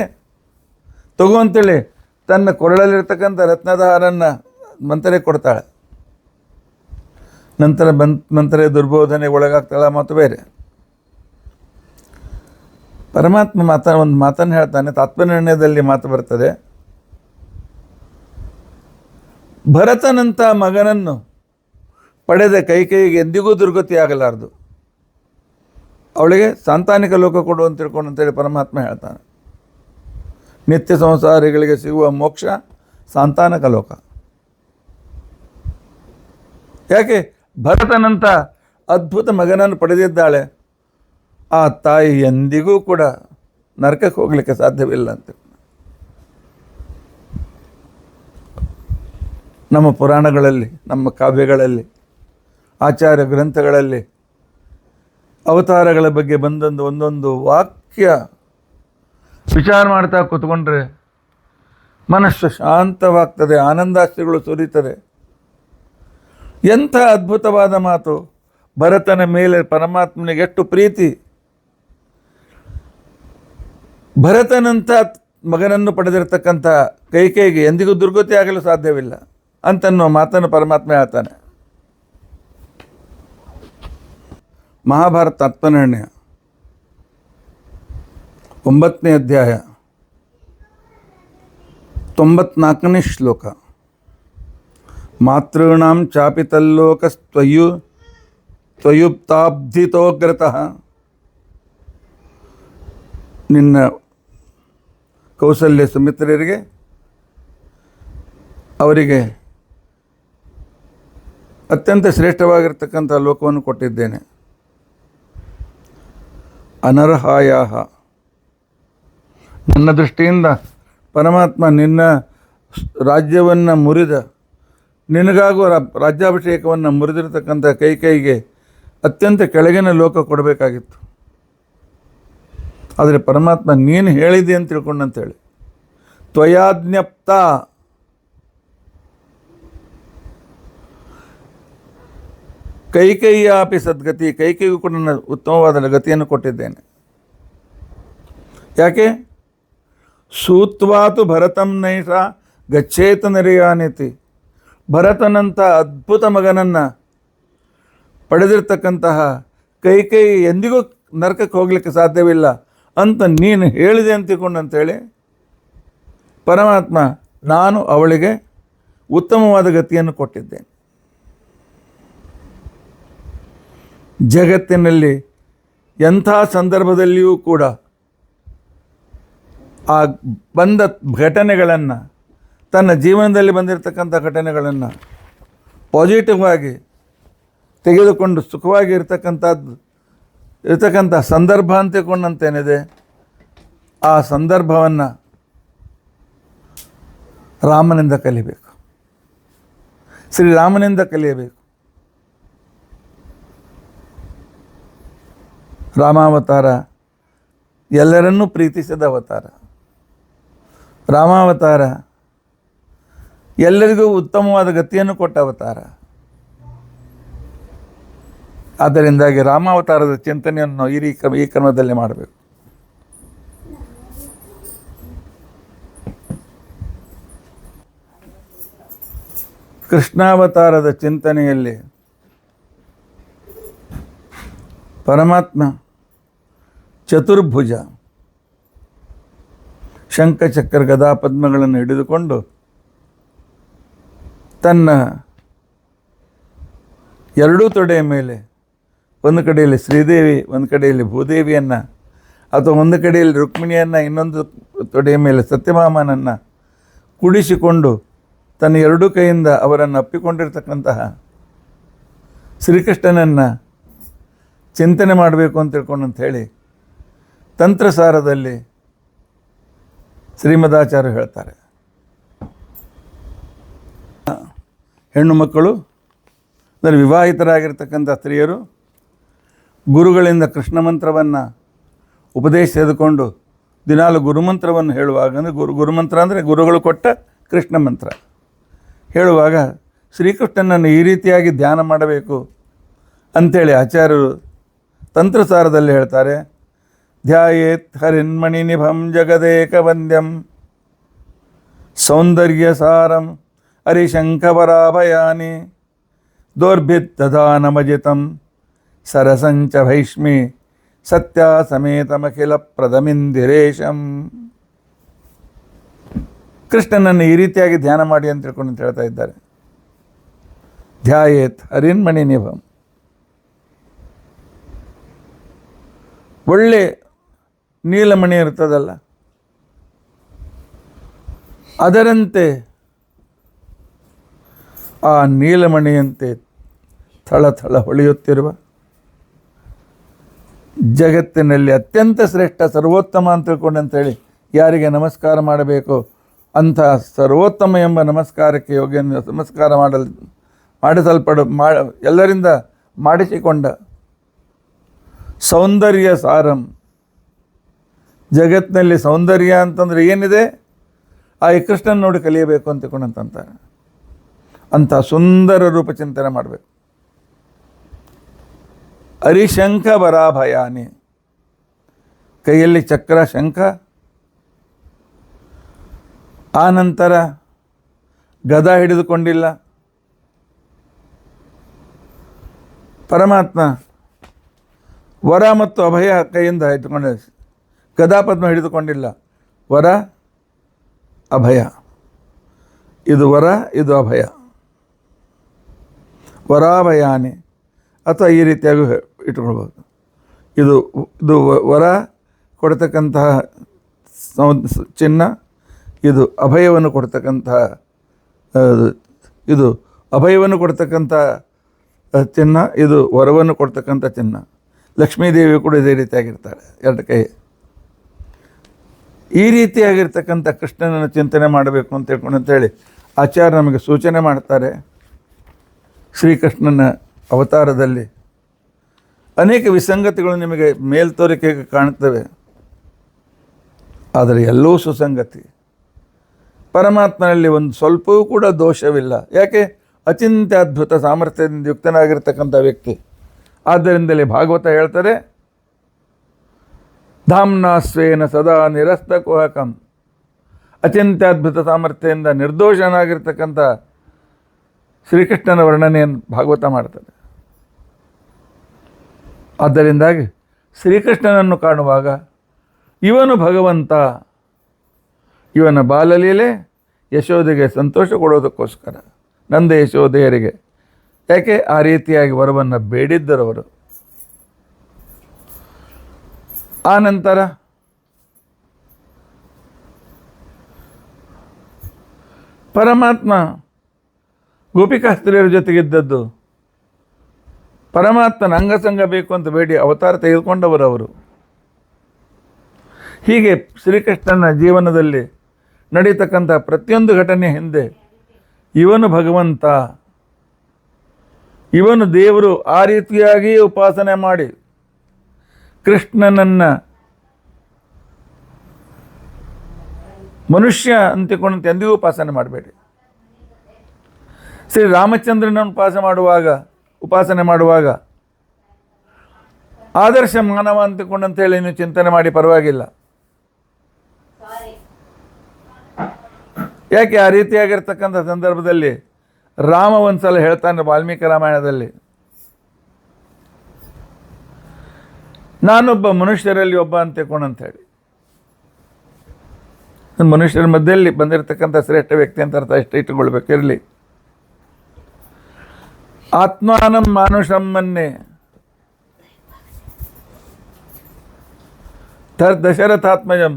ತಗೋ ಅಂತೇಳಿ ತನ್ನ ಕೊರಳಲ್ಲಿರ್ತಕ್ಕಂಥ ರತ್ನದ ಹಾರನ್ನು ಮಂತ್ರೆ ಕೊಡ್ತಾಳೆ, ನಂತರ ಮಂತ್ರೆ ದುರ್ಬೋಧನೆಗೆ ಒಳಗಾಗ್ತಾಳೆ, ಮಾತು ಬೇರೆ. ಪರಮಾತ್ಮ ಒಂದು ಮಾತನ್ನು ಹೇಳ್ತಾನೆ, ತಾತ್ಪರ್ಯದಲ್ಲಿ ಮಾತು ಬರ್ತದೆ, ಭರತನಂಥ ಮಗನನ್ನು ಪಡೆದ ಕೈಕೇಯಿಗೆ ಎಂದಿಗೂ ದುರ್ಗತಿ ಆಗಲಾರದು, ಅವಳಿಗೆ ಸಾಂತಾನಿಕ ಲೋಕ ಕೊಡು ಅಂತ ತಿಳ್ಕೊಂಡು ಅಂತೇಳಿ ಪರಮಾತ್ಮ ಹೇಳ್ತಾನೆ. ನಿತ್ಯ ಸಂಸಾರಿಗಳಿಗೆ ಸಿಗುವ ಮೋಕ್ಷ ಸಾಂತಾನಕ ಲೋಕ. ಯಾಕೆ? ಭರತನಂಥ ಅದ್ಭುತ ಮಗನನ್ನು ಪಡೆದಿದ್ದಾಳೆ. ಆ ತಾಯಿ ಎಂದಿಗೂ ಕೂಡ ನರಕಕ್ಕೆ ಹೋಗಲಿಕ್ಕೆ ಸಾಧ್ಯವಿಲ್ಲ ಅಂತ. ನಮ್ಮ ಪುರಾಣಗಳಲ್ಲಿ, ನಮ್ಮ ಕಾವ್ಯಗಳಲ್ಲಿ, ಆಚಾರ್ಯ ಗ್ರಂಥಗಳಲ್ಲಿ ಅವತಾರಗಳ ಬಗ್ಗೆ ಬಂದೊಂದು ಒಂದೊಂದು ವಾಕ್ಯ ವಿಚಾರ ಮಾಡ್ತಾ ಕೂತ್ಕೊಂಡ್ರೆ ಮನಸ್ಸು ಶಾಂತವಾಗ್ತದೆ, ಆನಂದಾಶ್ರುಗಳು ಸುರಿತದೆ. ಎಂಥ ಅದ್ಭುತವಾದ ಮಾತು! ಭರತನ ಮೇಲೆ ಪರಮಾತ್ಮನಿಗೆ ಎಷ್ಟು ಪ್ರೀತಿ! ಭರತನಂಥ ಮಗನನ್ನು ಪಡೆದಿರತಕ್ಕಂಥ ಕೈಕೇಯಿಗೆ ಎಂದಿಗೂ ದುರ್ಗತಿ ಆಗಲು ಸಾಧ್ಯವಿಲ್ಲ ಅಂತನ್ನೋ ಮಾತನ್ನು ಪರಮಾತ್ಮ ಹೇಳ್ತಾನೆ. ಮಹಾಭಾರತ ತಾತ್ಪರ್ಯ 9ನೇ ಅಧ್ಯಾಯ 94ನೇ ಶ್ಲೋಕ. ಮಾತೃಣಾಂ ಚಾಪಿ ತ್ವಯುಕ್ತಾಬ್ಧಿತೋಗ್ರತಃ. ನಿನ್ನ ಕೌಸಲ್ಯ ಸುಮಿತ್ರರಿಗೆ ಅವರಿಗೆ ಅತ್ಯಂತ ಶ್ರೇಷ್ಠವಾಗಿರ್ತಕ್ಕಂಥ ಲೋಕವನ್ನು ಕೊಟ್ಟಿದ್ದೇನೆ. ಅನರ್ಹಾಯ, ನನ್ನ ದೃಷ್ಟಿಯಿಂದ ಪರಮಾತ್ಮ ನಿನ್ನ ರಾಜ್ಯವನ್ನು ಮುರಿದ, ನಿನಗಾಗುವ ರಾಜ್ಯಾಭಿಷೇಕವನ್ನು ಮುರಿದಿರತಕ್ಕಂಥ ಕೈಕೇಯಿಗೆ ಅತ್ಯಂತ ಕೆಳಗಿನ ಲೋಕ ಕೊಡಬೇಕಾಗಿತ್ತು. ಆದರೆ ಪರಮಾತ್ಮ ನೀನು ಹೇಳಿದೆ ಅಂತ ತಿಳ್ಕೊಂಡಂತೇಳಿ ತ್ವಯಾಜ್ಞಪ್ತ, ಕೈಕೇಯಿಯಾಪಿ ಸದ್ಗತಿ, ಕೈಕೇಯಿಗೂ ಕೂಡ ನನ್ನ ಉತ್ತಮವಾದ ಗತಿಯನ್ನು ಕೊಟ್ಟಿದ್ದೇನೆ. ಯಾಕೆ? ಸೂತ್ವಾತು ಭರತಂ ನೈಷ ಗಚ್ಚೇತ ನರಿಯಾನಿತಿ. ಭರತನಂಥ ಅದ್ಭುತ ಮಗನನ್ನು ಪಡೆದಿರ್ತಕ್ಕಂತಹ ಕೈಕೇಯಿ ಎಂದಿಗೂ ನರಕಕ್ಕೆ ಹೋಗಲಿಕ್ಕೆ ಸಾಧ್ಯವಿಲ್ಲ ಅಂತ ನೀನು ಹೇಳಿದೆ ಅಂತ ತಿಳ್ಕೊಂಡಂತೇಳಿ ಪರಮಾತ್ಮ ನಾನು ಅವಳಿಗೆ ಉತ್ತಮವಾದ ಗತಿಯನ್ನು ಕೊಟ್ಟಿದ್ದೇನೆ. ಜಗತ್ತಿನಲ್ಲಿ ಎಂಥ ಸಂದರ್ಭದಲ್ಲಿಯೂ ಕೂಡ ಆ ಬಂದ ಘಟನೆಗಳನ್ನು, ತನ್ನ ಜೀವನದಲ್ಲಿ ಬಂದಿರತಕ್ಕಂಥ ಘಟನೆಗಳನ್ನು ಪಾಸಿಟಿವ್ ಆಗಿ ತೆಗೆದುಕೊಂಡು ಸುಖವಾಗಿ ಇರ್ತಕ್ಕಂಥ ಸಂದರ್ಭ ಅಂತ ತಿಳ್ಕೊಂಡಂತೇನಿದೆ, ಆ ಸಂದರ್ಭವನ್ನು ರಾಮನಿಂದ ಕಲಿಬೇಕು, ಶ್ರೀರಾಮನಿಂದ ಕಲಿಯಬೇಕು. ರಾಮಾವತಾರ ಎಲ್ಲರನ್ನೂ ಪ್ರೀತಿಸಿದ ಅವತಾರ. ರಾಮಾವತಾರ ಎಲ್ಲರಿಗೂ ಉತ್ತಮವಾದ ಗತಿಯನ್ನು ಕೊಟ್ಟ ಅವತಾರ. ಆದ್ದರಿಂದಾಗಿ ರಾಮಾವತಾರದ ಚಿಂತನೆಯನ್ನು ಈ ಕ್ರಮದಲ್ಲಿ ಮಾಡಬೇಕು. ಕೃಷ್ಣಾವತಾರದ ಚಿಂತನೆಯಲ್ಲಿ ಪರಮಾತ್ಮ ಚತುರ್ಭುಜ, ಶಂಖಚಕ್ರ ಗದಾ ಪದ್ಮಗಳನ್ನು ಹಿಡಿದುಕೊಂಡು ತನ್ನ ಎರಡೂ ತೊಡೆಯ ಮೇಲೆ, ಒಂದು ಕಡೆಯಲ್ಲಿ ಶ್ರೀದೇವಿ, ಒಂದು ಕಡೆಯಲ್ಲಿ ಭೂದೇವಿಯನ್ನು, ಅಥವಾ ಒಂದು ಕಡೆಯಲ್ಲಿ ರುಕ್ಮಿಣಿಯನ್ನು, ಇನ್ನೊಂದು ತೊಡೆಯ ಮೇಲೆ ಸತ್ಯಭಾಮನನ್ನು ಕೂಡಿಸಿಕೊಂಡು ತನ್ನ ಎರಡೂ ಕೈಯಿಂದ ಅವರನ್ನು ಅಪ್ಪಿಕೊಂಡಿರ್ತಕ್ಕಂತಹ ಶ್ರೀಕೃಷ್ಣನನ್ನು ಚಿಂತನೆ ಮಾಡಬೇಕು ಅಂತ ತಿಳ್ಕೊಂಡು ಹೇಳಿ ತಂತ್ರಸಾರದಲ್ಲಿ ಶ್ರೀಮದಾಚಾರ್ಯರು ಹೇಳ್ತಾರೆ. ಹೆಣ್ಣು ಮಕ್ಕಳು ಅಂದರೆ ವಿವಾಹಿತರಾಗಿರ್ತಕ್ಕಂಥ ಸ್ತ್ರೀಯರು ಗುರುಗಳಿಂದ ಕೃಷ್ಣ ಮಂತ್ರವನ್ನು ಉಪದೇಶ ತೆಗೆದುಕೊಂಡು ದಿನಾಲು ಗುರುಮಂತ್ರವನ್ನು ಹೇಳುವಾಗ, ಅಂದರೆ ಗುರುಮಂತ್ರ ಅಂದರೆ ಗುರುಗಳು ಕೊಟ್ಟ ಕೃಷ್ಣ ಮಂತ್ರ ಹೇಳುವಾಗ ಶ್ರೀಕೃಷ್ಣನನ್ನು ಈ ರೀತಿಯಾಗಿ ಧ್ಯಾನ ಮಾಡಬೇಕು ಅಂಥೇಳಿ ಆಚಾರ್ಯರು ತಂತ್ರಸಾರದಲ್ಲಿ ಹೇಳ್ತಾರೆ. ಧ್ಯಾಯೇತ್ ಹರಿನ್ಮಣಿ ನಿಭಂ ಜಗದೇಕ ವಂದ್ಯಂ ಸೌಂದರ್ಯ ಸಾರಂ ಹರಿಶಂಖವರಾಭಯಾನಿ ದೌರ್ಭಿದ್ದಧಾನಮಜಿತಂ ಸರಸಂಚ ಭೈಷ್ಮಿ ಸತ್ಯ ಸಮೇತಮಖಿಲ ಪ್ರದಮಿಂದಿರೇಶಂ. ಕೃಷ್ಣನನ್ನು ಈ ರೀತಿಯಾಗಿ ಧ್ಯಾನ ಮಾಡಿ ಅಂತ ತಿಳ್ಕೊಂಡು ಅಂತ ಹೇಳ್ತಾ ಇದ್ದಾರೆ. ಧ್ಯಾಯೇತ್ ಹರಿನ್ಮಣಿ ನಿಭಂ. ಒಳ್ಳೆ ನೀಲಮಣಿ ಇರ್ತದಲ್ಲ, ಅದರಂತೆ ಆ ನೀಲಮಣಿಯಂತೆ ಥಳ ಥಳ ಹೊಳೆಯುತ್ತಿರುವ ಜಗತ್ತಿನಲ್ಲಿ ಅತ್ಯಂತ ಶ್ರೇಷ್ಠ ಸರ್ವೋತ್ತಮ ಅಂತ ತಿಳ್ಕೊಂಡು ಅಂತೇಳಿ ಯಾರಿಗೆ ನಮಸ್ಕಾರ ಮಾಡಬೇಕು ಅಂಥ ಸರ್ವೋತ್ತಮ ಎಂಬ ನಮಸ್ಕಾರಕ್ಕೆ ಯೋಗ್ಯ ನಮಸ್ಕಾರ ಎಲ್ಲರಿಂದ ಮಾಡಿಸಿಕೊಂಡ ಸೌಂದರ್ಯ ಸಾರಂ. ಜಗತ್ತಿನಲ್ಲಿ ಸೌಂದರ್ಯ ಅಂತಂದರೆ ಏನಿದೆ ಆ ಕೃಷ್ಣನ ನೋಡಿ ಕಲಿಯಬೇಕು ಅಂತ ತಿಳ್ಕೊಂಡಂತಾರೆ. ಅಂಥ ಸುಂದರ ರೂಪ ಚಿಂತನೆ ಮಾಡಬೇಕು. ಹರಿಶಂಖ ವರಾಭಯಾನಿ, ಕೈಯಲ್ಲಿ ಚಕ್ರ ಶಂಖ, ಆ ನಂತರ ಗದ ಹಿಡಿದುಕೊಂಡಿಲ್ಲ. ಪರಮಾತ್ಮ ವರ ಮತ್ತು ಅಭಯ ಕೈಯಿಂದ ಇಟ್ಟುಕೊಂಡ, ಗದಾಪದ್ಮ ಹಿಡಿದುಕೊಂಡಿಲ್ಲ. ವರ ಅಭಯ, ಇದು ವರ, ಇದು ಅಭಯ. ವರಾಭಯಾನಿ ಅಥವಾ ಈ ರೀತಿಯಾಗಿ ಇಟ್ಕೊಳ್ಬೋದು. ಇದು ಇದು ವರ ಕೊಡ್ತಕ್ಕಂತಹ ಚಿನ್ನ, ಇದು ಅಭಯವನ್ನು ಕೊಡ್ತಕ್ಕಂತಹ ಇದು ಅಭಯವನ್ನು ಕೊಡ್ತಕ್ಕಂಥ ಚಿನ್ನ, ಇದು ವರವನ್ನು ಕೊಡ್ತಕ್ಕಂಥ ಚಿನ್ನ. ಲಕ್ಷ್ಮೀದೇವಿ ಕೂಡ ಇದೇ ರೀತಿಯಾಗಿರ್ತಾಳೆ, ಎರಡು ಕೈ. ಈ ರೀತಿಯಾಗಿರ್ತಕ್ಕಂಥ ಕೃಷ್ಣನನ್ನು ಚಿಂತನೆ ಮಾಡಬೇಕು ಅಂತ ತಿಳ್ಕೊಂಡು ಅಂತೇಳಿ ಆಚಾರ್ಯ ನಮಗೆ ಸೂಚನೆ ಮಾಡ್ತಾರೆ. ಶ್ರೀಕೃಷ್ಣನ ಅವತಾರದಲ್ಲಿ ಅನೇಕ ವಿಸಂಗತಿಗಳು ನಿಮಗೆ ಮೇಲ್ತೋರಿಕೆಗೆ ಕಾಣುತ್ತವೆ, ಆದರೆ ಎಲ್ಲವೂ ಸುಸಂಗತಿ. ಪರಮಾತ್ಮನಲ್ಲಿ ಒಂದು ಸ್ವಲ್ಪವೂ ಕೂಡ ದೋಷವಿಲ್ಲ. ಯಾಕೆ? ಅಚಿಂತ್ಯ ಅದ್ಭುತ ಸಾಮರ್ಥ್ಯದಿಂದ ಯುಕ್ತನಾಗಿರ್ತಕ್ಕಂಥ ವ್ಯಕ್ತಿ. ಆದ್ದರಿಂದಲೇ ಭಾಗವತ ಹೇಳ್ತಾರೆ, ಧಾಮ್ನಾಸ್ವೇನ ಸದಾ ನಿರಸ್ತಕುಹಕಂ. ಅಚಿಂತ್ಯದ್ಭುತ ಸಾಮರ್ಥ್ಯದಿಂದ ನಿರ್ದೋಷನಾಗಿರ್ತಕ್ಕಂಥ ಶ್ರೀಕೃಷ್ಣನ ವರ್ಣನೆಯನ್ನು ಭಾಗವತ ಮಾಡ್ತದೆ. ಆದ್ದರಿಂದಾಗಿ ಶ್ರೀಕೃಷ್ಣನನ್ನು ಕಾಣುವಾಗ ಇವನು ಭಗವಂತ, ಇವನ ಬಾಲಲೀಲೆ ಯಶೋದೆಗೆ ಸಂತೋಷ ಕೊಡೋದಕ್ಕೋಸ್ಕರ, ನಂದ ಯಶೋದೆಯರಿಗೆ. ಯಾಕೆ? ಆ ರೀತಿಯಾಗಿ ವರವನ್ನು ಬೇಡಿದ್ದರವರು. ಆ ನಂತರ ಪರಮಾತ್ಮ ಗೋಪಿಕಾಸ್ತ್ರೀಯರ ಜೊತೆಗಿದ್ದದ್ದು, ಪರಮಾತ್ಮನ ಅಂಗಸಂಗ ಬೇಕು ಅಂತ ಬೇಡಿ ಅವತಾರ ತೆಗೆದುಕೊಂಡವರು ಅವರು. ಹೀಗೆ ಶ್ರೀಕೃಷ್ಣನ ಜೀವನದಲ್ಲಿ ನಡೀತಕ್ಕಂಥ ಪ್ರತಿಯೊಂದು ಘಟನೆ ಹಿಂದೆ ಇವನು ಭಗವಂತ, ಇವನು ದೇವರು, ಆ ರೀತಿಯಾಗಿ ಉಪಾಸನೆ ಮಾಡಿ ಕೃಷ್ಣನನ್ನು ಮನುಷ್ಯ ಅಂತಿಕೊಂಡಂತೆ ಎಂದಿಗೂ ಉಪಾಸನೆ ಮಾಡಬೇಡಿ. ಶ್ರೀ ರಾಮಚಂದ್ರನನ್ನು ಉಪಾಸನೆ ಮಾಡುವಾಗ ಆದರ್ಶ ಮಾನವ ಅಂತಿಕೊಂಡಂತೇಳಿ ನೀವು ಚಿಂತನೆ ಮಾಡಿ ಪರವಾಗಿಲ್ಲ. ಯಾಕೆ? ಆ ರೀತಿಯಾಗಿರ್ತಕ್ಕಂಥ ಸಂದರ್ಭದಲ್ಲಿ ರಾಮ ಒಂದ್ಸಲ ಹೇಳ್ತಾನೆ ವಾಲ್ಮೀಕಿ ರಾಮಾಯಣದಲ್ಲಿ, ನಾನೊಬ್ಬ ಮನುಷ್ಯರಲ್ಲಿ ಒಬ್ಬ ಅಂತೇಳಿ. ಮನುಷ್ಯರ ಮಧ್ಯದಲ್ಲಿ ಬಂದಿರತಕ್ಕಂಥ ಶ್ರೇಷ್ಠ ವ್ಯಕ್ತಿ ಅಂತ ಅರ್ಥ ಇಷ್ಟ ಇಟ್ಟುಕೊಳ್ಬೇಕಿರಲಿ. ಆತ್ಮಾನಂ ಮಾನುಷಮ್ಮನ್ನೇ ದಶರಥಾತ್ಮಜಂ.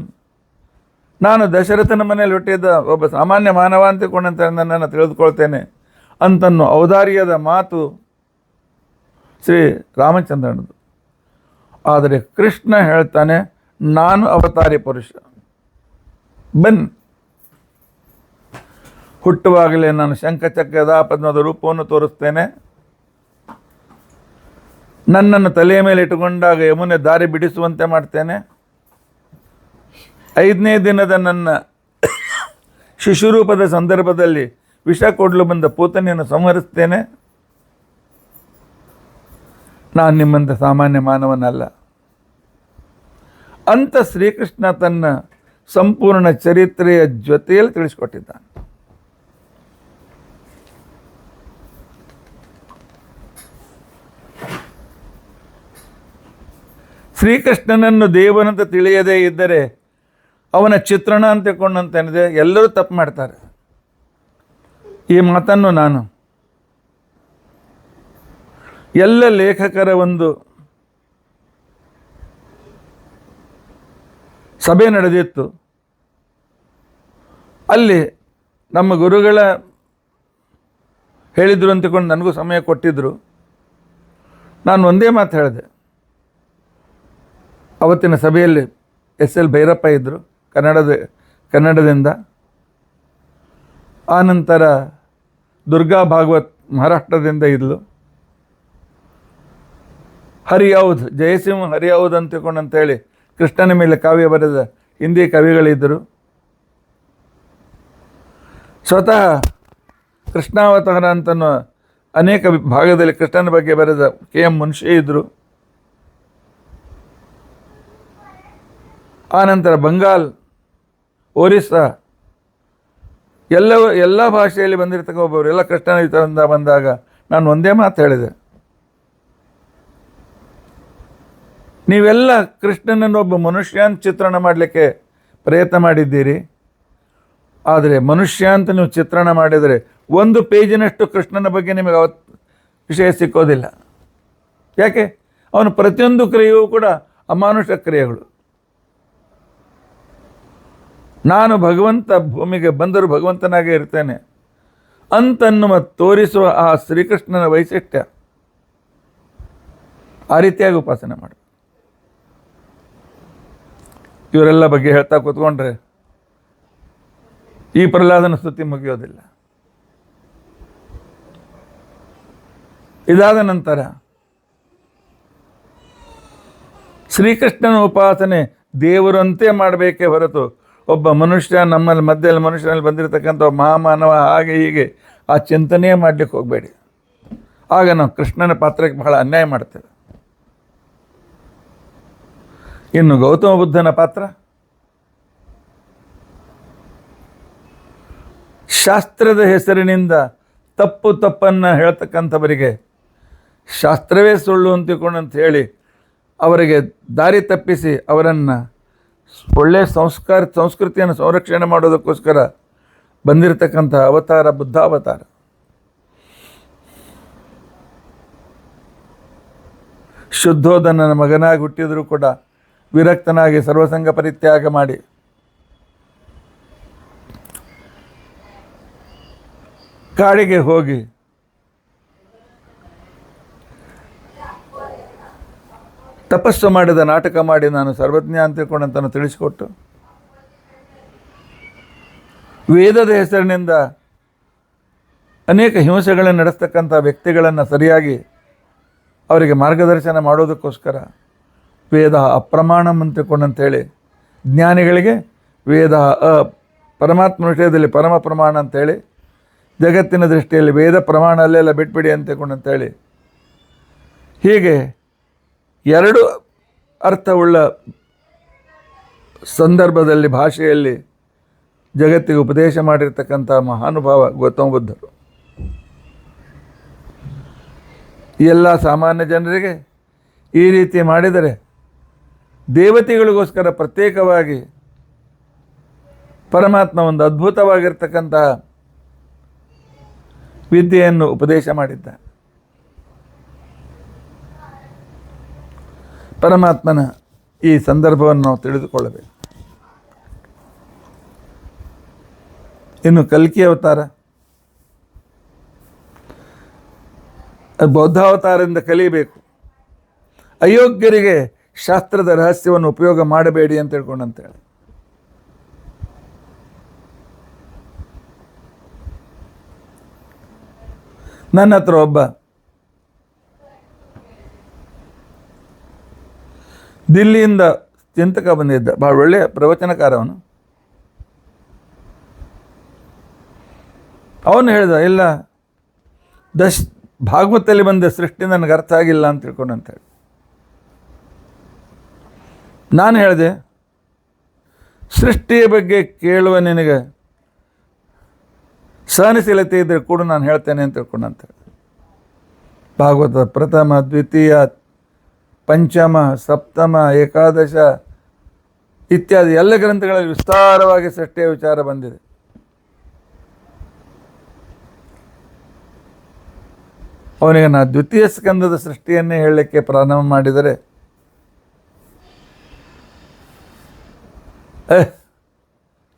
ನಾನು ದಶರಥನ ಮನೆಯಲ್ಲಿ ಹುಟ್ಟಿದ ಒಬ್ಬ ಸಾಮಾನ್ಯ ಮಾನವ ಅಂತಿಕೊಂಡಂತೆ ನನ್ನನ್ನು ತಿಳಿದುಕೊಳ್ತೇನೆ ಅಂತನ್ನೋ ಔದಾರ್ಯದ ಮಾತು ಶ್ರೀ ರಾಮಚಂದ್ರನದು. ಆದರೆ ಕೃಷ್ಣ ಹೇಳ್ತಾನೆ, ನಾನು ಅವತಾರಿ ಪುರುಷ, ಬನ್ನಿ. ಹುಟ್ಟುವಾಗಲೇ ನಾನು ಶಂಖಚಕ್ರದ ಪದ್ಮದ ರೂಪವನ್ನು ತೋರಿಸ್ತೇನೆ. ನನ್ನನ್ನು ತಲೆಯ ಮೇಲೆ ಇಟ್ಟುಕೊಂಡಾಗ ಯಮುನೆ ದಾರಿ ಬಿಡಿಸುವಂತೆ ಮಾಡ್ತೇನೆ. 5ನೇ ದಿನದ ನನ್ನ ಶಿಶುರೂಪದ ಸಂದರ್ಭದಲ್ಲಿ ವಿಷ ಕೊಡಲು ಬಂದ ಪೂತನೆಯನ್ನು ಸಂಹರಿಸ್ತೇನೆ. ನಾನು ನಿಮ್ಮಂಥ ಸಾಮಾನ್ಯ ಮಾನವನಲ್ಲ ಅಂತ ಶ್ರೀಕೃಷ್ಣ ತನ್ನ ಸಂಪೂರ್ಣ ಚರಿತ್ರೆಯ ಜೊತೆಯಲ್ಲಿ ತಿಳಿಸ್ಕೊಟ್ಟಿದ್ದಾನೆ. ಶ್ರೀಕೃಷ್ಣನನ್ನು ದೇವನಂತ ತಿಳಿಯದೇ ಇದ್ದರೆ ಅವನ ಚಿತ್ರಣ ಅಂತ ತಿಳ್ಕೊಂಡಂತೇನಿದೆ ಎಲ್ಲರೂ ತಪ್ಪು ಮಾಡ್ತಾರೆ. ಈ ಮಾತನ್ನು ನಾನು ಎಲ್ಲ ಲೇಖಕರ ಒಂದು ಸಭೆ ನಡೆದಿತ್ತು. ಅಲ್ಲಿ ನಮ್ಮ ಗುರುಗಳ ಹೇಳಿದರು ಅಂತಕೊಂಡು ನನಗೂ ಸಮಯ ಕೊಟ್ಟಿದ್ದರು. ನಾನು ಒಂದೇ ಮಾತು ಹೇಳಿದೆ. ಅವತ್ತಿನ ಸಭೆಯಲ್ಲಿ ಎಸ್.ಎಲ್. ಭೈರಪ್ಪ ಇದ್ದರು ಕನ್ನಡದಿಂದ. ಆನಂತರ ದುರ್ಗಾ ಭಾಗವತ್ ಮಹಾರಾಷ್ಟ್ರದಿಂದ ಇದ್ಲು. ಹರಿಯೌದ್ ಜಯಸಿಂಹ ಹರಿಯೌದ್ ಅಂತೇಳಿ ಕೃಷ್ಣನ ಮೇಲೆ ಕಾವ್ಯ ಬರೆದ ಹಿಂದಿ ಕವಿಗಳಿದ್ದರು. ಸ್ವತಃ ಕೃಷ್ಣಾವತಾರ ಅಂತನೋ ಅನೇಕ ಭಾಗದಲ್ಲಿ ಕೃಷ್ಣನ ಬಗ್ಗೆ ಬರೆದ ಕೆ.ಎಂ. ಮುನ್ಷಿ ಇದ್ದರು. ಆನಂತರ ಬಂಗಾಲ್, ಒರಿಸ್ಸಾ ಎಲ್ಲ ಭಾಷೆಯಲ್ಲಿ ಬಂದಿರತಕ್ಕ ಒಬ್ಬರು ಎಲ್ಲ ಕೃಷ್ಣನ ವಿತರಿಂದ ಬಂದಾಗ ನಾನು ಒಂದೇ ಮಾತು ಹೇಳಿದೆ. ನೀವೆಲ್ಲ ಕೃಷ್ಣನನ್ನು ಒಬ್ಬ ಮನುಷ್ಯನ ಚಿತ್ರಣ ಮಾಡಲಿಕ್ಕೆ ಪ್ರಯತ್ನ ಮಾಡಿದ್ದೀರಿ. ಆದರೆ ಮನುಷ್ಯ ಅಂತ ನೀವು ಚಿತ್ರಣ ಮಾಡಿದರೆ ಒಂದು ಪೇಜಿನಷ್ಟು ಕೃಷ್ಣನ ಬಗ್ಗೆ ನಿಮಗೆ ವಿಷಯ ಸಿಕ್ಕೋದಿಲ್ಲ. ಯಾಕೆ? ಅವನ ಪ್ರತಿಯೊಂದು ಕ್ರಿಯೆಯೂ ಕೂಡ ಅಮಾನುಷ ಕ್ರಿಯೆಗಳು. ನಾನು ಭಗವಂತ ಭೂಮಿಗೆ ಬಂದರೂ ಭಗವಂತನಾಗೇ ಇರ್ತೇನೆ ಅಂತನ್ನುವ ತೋರಿಸುವ ಆ ಶ್ರೀಕೃಷ್ಣನ ವೈಶಿಷ್ಟ್ಯ. ಆ ರೀತಿಯಾಗಿ ಉಪಾಸನೆ ಮಾಡಿ. ಇವರೆಲ್ಲ ಬಗ್ಗೆ ಹೇಳ್ತಾ ಕೂತ್ಕೊಂಡ್ರೆ ಈ ಪ್ರಹ್ಲಾದನ ಸ್ತುತಿ ಮುಗಿಯೋದಿಲ್ಲ. ಇದಾದ ನಂತರ ಶ್ರೀಕೃಷ್ಣನ ಉಪಾಸನೆ ದೇವರಂತೆ ಮಾಡಬೇಕೇ ಹೊರತು ಒಬ್ಬ ಮನುಷ್ಯ ನಮ್ಮಲ್ಲಿ ಮಧ್ಯದಲ್ಲಿ ಮನುಷ್ಯನಲ್ಲಿ ಬಂದಿರತಕ್ಕಂಥ ಮಹಾಮಾನವ ಹಾಗೆ ಹೀಗೆ ಆ ಚಿಂತನೆ ಮಾಡಲಿಕ್ಕೆ ಹೋಗಬೇಡಿ. ಆಗ ನಾವು ಕೃಷ್ಣನ ಪಾತ್ರಕ್ಕೆ ಬಹಳ ಅನ್ಯಾಯ ಮಾಡ್ತೇವೆ. ಇನ್ನು ಗೌತಮ ಬುದ್ಧನ ಪಾತ್ರ, ಶಾಸ್ತ್ರದ ಹೆಸರಿನಿಂದ ತಪ್ಪನ್ನು ಹೇಳ್ತಕ್ಕಂಥವರಿಗೆ ಶಾಸ್ತ್ರವೇ ಸುಳ್ಳು ಅಂತ ಹೇಳಿ ಅವರಿಗೆ ದಾರಿ ತಪ್ಪಿಸಿ ಅವರನ್ನು ಒಳ್ಳೆಯ ಸಂಸ್ಕೃತಿಯನ್ನು ಸಂರಕ್ಷಣೆ ಮಾಡೋದಕ್ಕೋಸ್ಕರ ಬಂದಿರತಕ್ಕಂಥ ಅವತಾರ ಬುದ್ಧಾವತಾರ. ಶುದ್ಧೋಧನನ ಮಗನಾಗಿ ಹುಟ್ಟಿದರೂ ಕೂಡ ವಿರಕ್ತನಾಗಿ ಸರ್ವಸಂಗ ಪರಿತ್ಯಾಗ ಮಾಡಿ ಕಾಡಿಗೆ ಹೋಗಿ ತಪಸ್ಸು ಮಾಡಿದ ನಾಟಕ ಮಾಡಿ ನಾನು ಸರ್ವಜ್ಞ ಅಂತ ತಿಳ್ಕೊಂಡಂತನು ತಿಳಿಸಿಕೊಟ್ಟು ವೇದದ ಹೆಸರಿನಿಂದ ಅನೇಕ ಹಿಂಸೆಗಳನ್ನು ನಡೆಸ್ತಕ್ಕಂಥ ವ್ಯಕ್ತಿಗಳನ್ನು ಸರಿಯಾಗಿ ಅವರಿಗೆ ಮಾರ್ಗದರ್ಶನ ಮಾಡೋದಕ್ಕೋಸ್ಕರ ವೇದ ಅಪ್ರಮಾಣಂ ಅಂತ ತಿಳ್ಕೊಂಡಂತೇಳಿ ಜ್ಞಾನಿಗಳಿಗೆ ವೇದ ಪರಮಾತ್ಮ ವಿಷಯದಲ್ಲಿ ಪರಮ ಪ್ರಮಾಣ ಅಂತೇಳಿ, ಜಗತ್ತಿನ ದೃಷ್ಟಿಯಲ್ಲಿ ವೇದ ಪ್ರಮಾಣ ಅಲ್ಲೆಲ್ಲ ಬಿಟ್ಬಿಡಿ ಅಂತ ತಿಳ್ಕೊಂಡಂತೇಳಿ ಹೀಗೆ ಎರಡು ಅರ್ಥವುಳ್ಳ ಸಂದರ್ಭದಲ್ಲಿ ಭಾಷೆಯಲ್ಲಿ ಜಗತ್ತಿಗೆ ಉಪದೇಶ ಮಾಡಿರ್ತಕ್ಕಂಥ ಮಹಾನುಭಾವ ಗೌತಮ ಬುದ್ಧರು. ಎಲ್ಲ ಸಾಮಾನ್ಯ ಜನರಿಗೆ ಈ ರೀತಿ ಮಾಡಿದರೆ ದೇವತೆಗಳಿಗೋಸ್ಕರ ಪ್ರತ್ಯೇಕವಾಗಿ ಪರಮಾತ್ಮ ಒಂದು ಅದ್ಭುತವಾಗಿರ್ತಕ್ಕಂತಹ ವಿದ್ಯೆಯನ್ನು ಉಪದೇಶ ಮಾಡಿದ್ದ. ಪರಮಾತ್ಮನ ಈ ಸಂದರ್ಭವನ್ನು ನಾವು ತಿಳಿದುಕೊಳ್ಳಬೇಕು. ಇನ್ನು ಕಲ್ಕಿ ಅವತಾರ, ಬೌದ್ಧಾವತಾರದಿಂದ ಕಲಿಯಬೇಕು. ಅಯೋಗ್ಯರಿಗೆ ಶಾಸ್ತ್ರದ ರಹಸ್ಯವನ್ನು ಉಪಯೋಗ ಮಾಡಬೇಡಿ ಅಂತ ಹೇಳ್ಕೊಂಡಂತೇಳಿ ನನ್ನ ಹತ್ರ ಒಬ್ಬ ದಿಲ್ಲಿಯಿಂದ ಚಿಂತಕ ಬಂದಿದ್ದ, ಭಾಳ ಒಳ್ಳೆಯ ಪ್ರವಚನಕಾರವನು. ಅವನು ಹೇಳ್ದ, ಇಲ್ಲ ಭಾಗವತದಲ್ಲಿ ಬಂದ ಸೃಷ್ಟಿ ನನಗೆ ಅರ್ಥ ಆಗಿಲ್ಲ ಅಂತ ತಿಳ್ಕೊಂಡಂತೇಳಿ. ನಾನು ಹೇಳಿದೆ, ಸೃಷ್ಟಿಯ ಬಗ್ಗೆ ಕೇಳುವ ನಿನಗೆ ಸಹನಶೀಲತೆ ಇದ್ದರೆ ಕೂಡ ನಾನು ಹೇಳ್ತೇನೆ ಅಂತ ತಿಳ್ಕೊಂಡಂತೇಳಿ. ಭಾಗವತದ ಪ್ರಥಮ ದ್ವಿತೀಯ ಪಂಚಮ, ಸಪ್ತಮ, ಏಕಾದಶ ಇತ್ಯಾದಿ ಎಲ್ಲ ಗ್ರಂಥಗಳಲ್ಲಿ ವಿಸ್ತಾರವಾಗಿ ಸೃಷ್ಟಿಯ ವಿಚಾರ ಬಂದಿದೆ. ಅವನಿಗೆ ನಾ ದ್ವಿತೀಯ ಸ್ಕಂದದ ಸೃಷ್ಟಿಯನ್ನೇ ಹೇಳಲಿಕ್ಕೆ ಪ್ರಾರಂಭ ಮಾಡಿದರೆ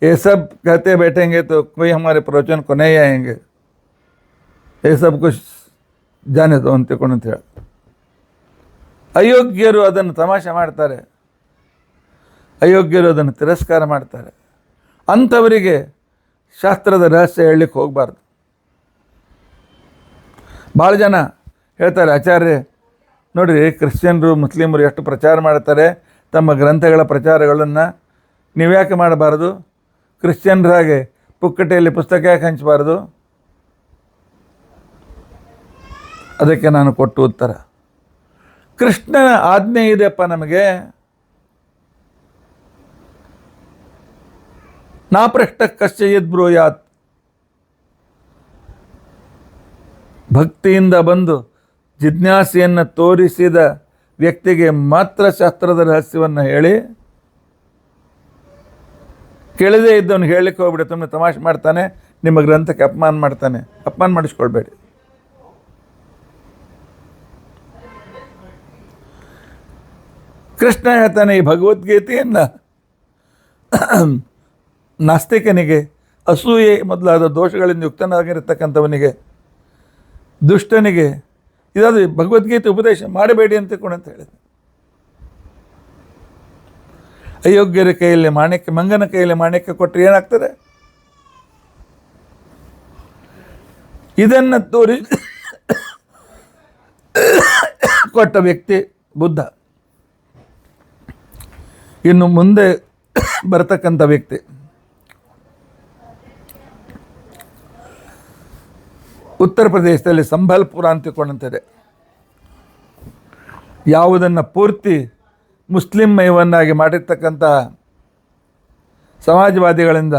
ये सब कहते बैठेंगे तो कोई हमारे प्रवचन को नहीं आएंगे, ये सब कुछ जाने दो ಅಂತ ಹೇಳಿ ಅಯೋಗ್ಯರು ಅದನ್ನು ತಮಾಷೆ ಮಾಡ್ತಾರೆ, ಅಯೋಗ್ಯರು ಅದನ್ನು ತಿರಸ್ಕಾರ ಮಾಡ್ತಾರೆ. ಅಂಥವರಿಗೆ ಶಾಸ್ತ್ರದ ರಹಸ್ಯ ಹೇಳಲಿಕ್ಕೆ ಹೋಗಬಾರ್ದು. ಭಾಳ ಜನ ಹೇಳ್ತಾರೆ, ಆಚಾರ್ಯ ನೋಡಿರಿ ಕ್ರಿಶ್ಚಿಯನ್ರು ಮುಸ್ಲಿಮರು ಎಷ್ಟು ಪ್ರಚಾರ ಮಾಡ್ತಾರೆ ತಮ್ಮ ಗ್ರಂಥಗಳ ಪ್ರಚಾರಗಳನ್ನು, ನೀವ್ಯಾಕೆ ಮಾಡಬಾರ್ದು? ಕ್ರಿಶ್ಚಿಯನ್ರ ಹಾಗೆ ಪುಕ್ಕಟೆಯಲ್ಲಿ ಪುಸ್ತಕ ಯಾಕೆ ಹಂಚಬಾರ್ದು? ಅದಕ್ಕೆ ನಾನು ಕೊಟ್ಟು ಉತ್ತರ, ಕೃಷ್ಣನ ಆಜ್ಞೆ ಇದೆಯಪ್ಪ ನಮಗೆ. ನಾಪೃಷ್ಟ ಕಶ್ಚಿತ್ ಬ್ರೂಯಾತ್, ಭಕ್ತಿಯಿಂದ ಬಂದು ಜಿಜ್ಞಾಸೆಯನ್ನು ತೋರಿಸಿದ ವ್ಯಕ್ತಿಗೆ ಮಾತ್ರ ಶಾಸ್ತ್ರದ ರಹಸ್ಯವನ್ನು ಹೇಳಿ, ಕೇಳದೇ ಇದ್ದವನು ಹೇಳಲಿಕ್ಕೆ ಹೋಗ್ಬಿಡಿ, ತುಂಬ ತಮಾಷೆ ಮಾಡ್ತಾನೆ, ನಿಮ್ಮ ಗ್ರಂಥಕ್ಕೆ ಅಪಮಾನ ಮಾಡ್ತಾನೆ. ಅಪಮಾನ ಮಾಡಿಸ್ಕೊಳ್ಬೇಡಿ. ಕೃಷ್ಣ ಹೇಳ್ತಾನೆ, ಈ ಭಗವದ್ಗೀತೆಯನ್ನು ನಾಸ್ತಿಕನಿಗೆ, ಅಸೂಯೆ ಮೊದಲಾದ ದೋಷಗಳಿಂದ ಯುಕ್ತನಾಗಿರತಕ್ಕಂಥವನಿಗೆ, ದುಷ್ಟನಿಗೆ ಇದಾದ ಭಗವದ್ಗೀತೆ ಉಪದೇಶ ಮಾಡಬೇಡಿ ಅಂತ ಹೇಳಿದೆ. ಅಯೋಗ್ಯರ ಕೈಯಲ್ಲಿ ಮಾಣಿಕ್ಯ, ಮಂಗನ ಕೈಯಲ್ಲಿ ಮಾಣಿಕ್ಯ ಕೊಟ್ಟರೆ ಏನಾಗ್ತದೆ? ಇದನ್ನು ತೋರಿ ಕೊಟ್ಟ ವ್ಯಕ್ತಿ ಬುದ್ಧ. ಇನ್ನು ಮುಂದೆ ಬರತಕ್ಕಂಥ ವ್ಯಕ್ತಿ ಉತ್ತರ ಪ್ರದೇಶದಲ್ಲಿ ಸಂಬಲ್ಪುರ ಅಂತಿಕೊಂಡಂತಿದೆ. ಯಾವುದನ್ನು ಪೂರ್ತಿ ಮುಸ್ಲಿಂಮಯವನ್ನಾಗಿ ಮಾಡಿರ್ತಕ್ಕಂಥ ಸಮಾಜವಾದಿಗಳಿಂದ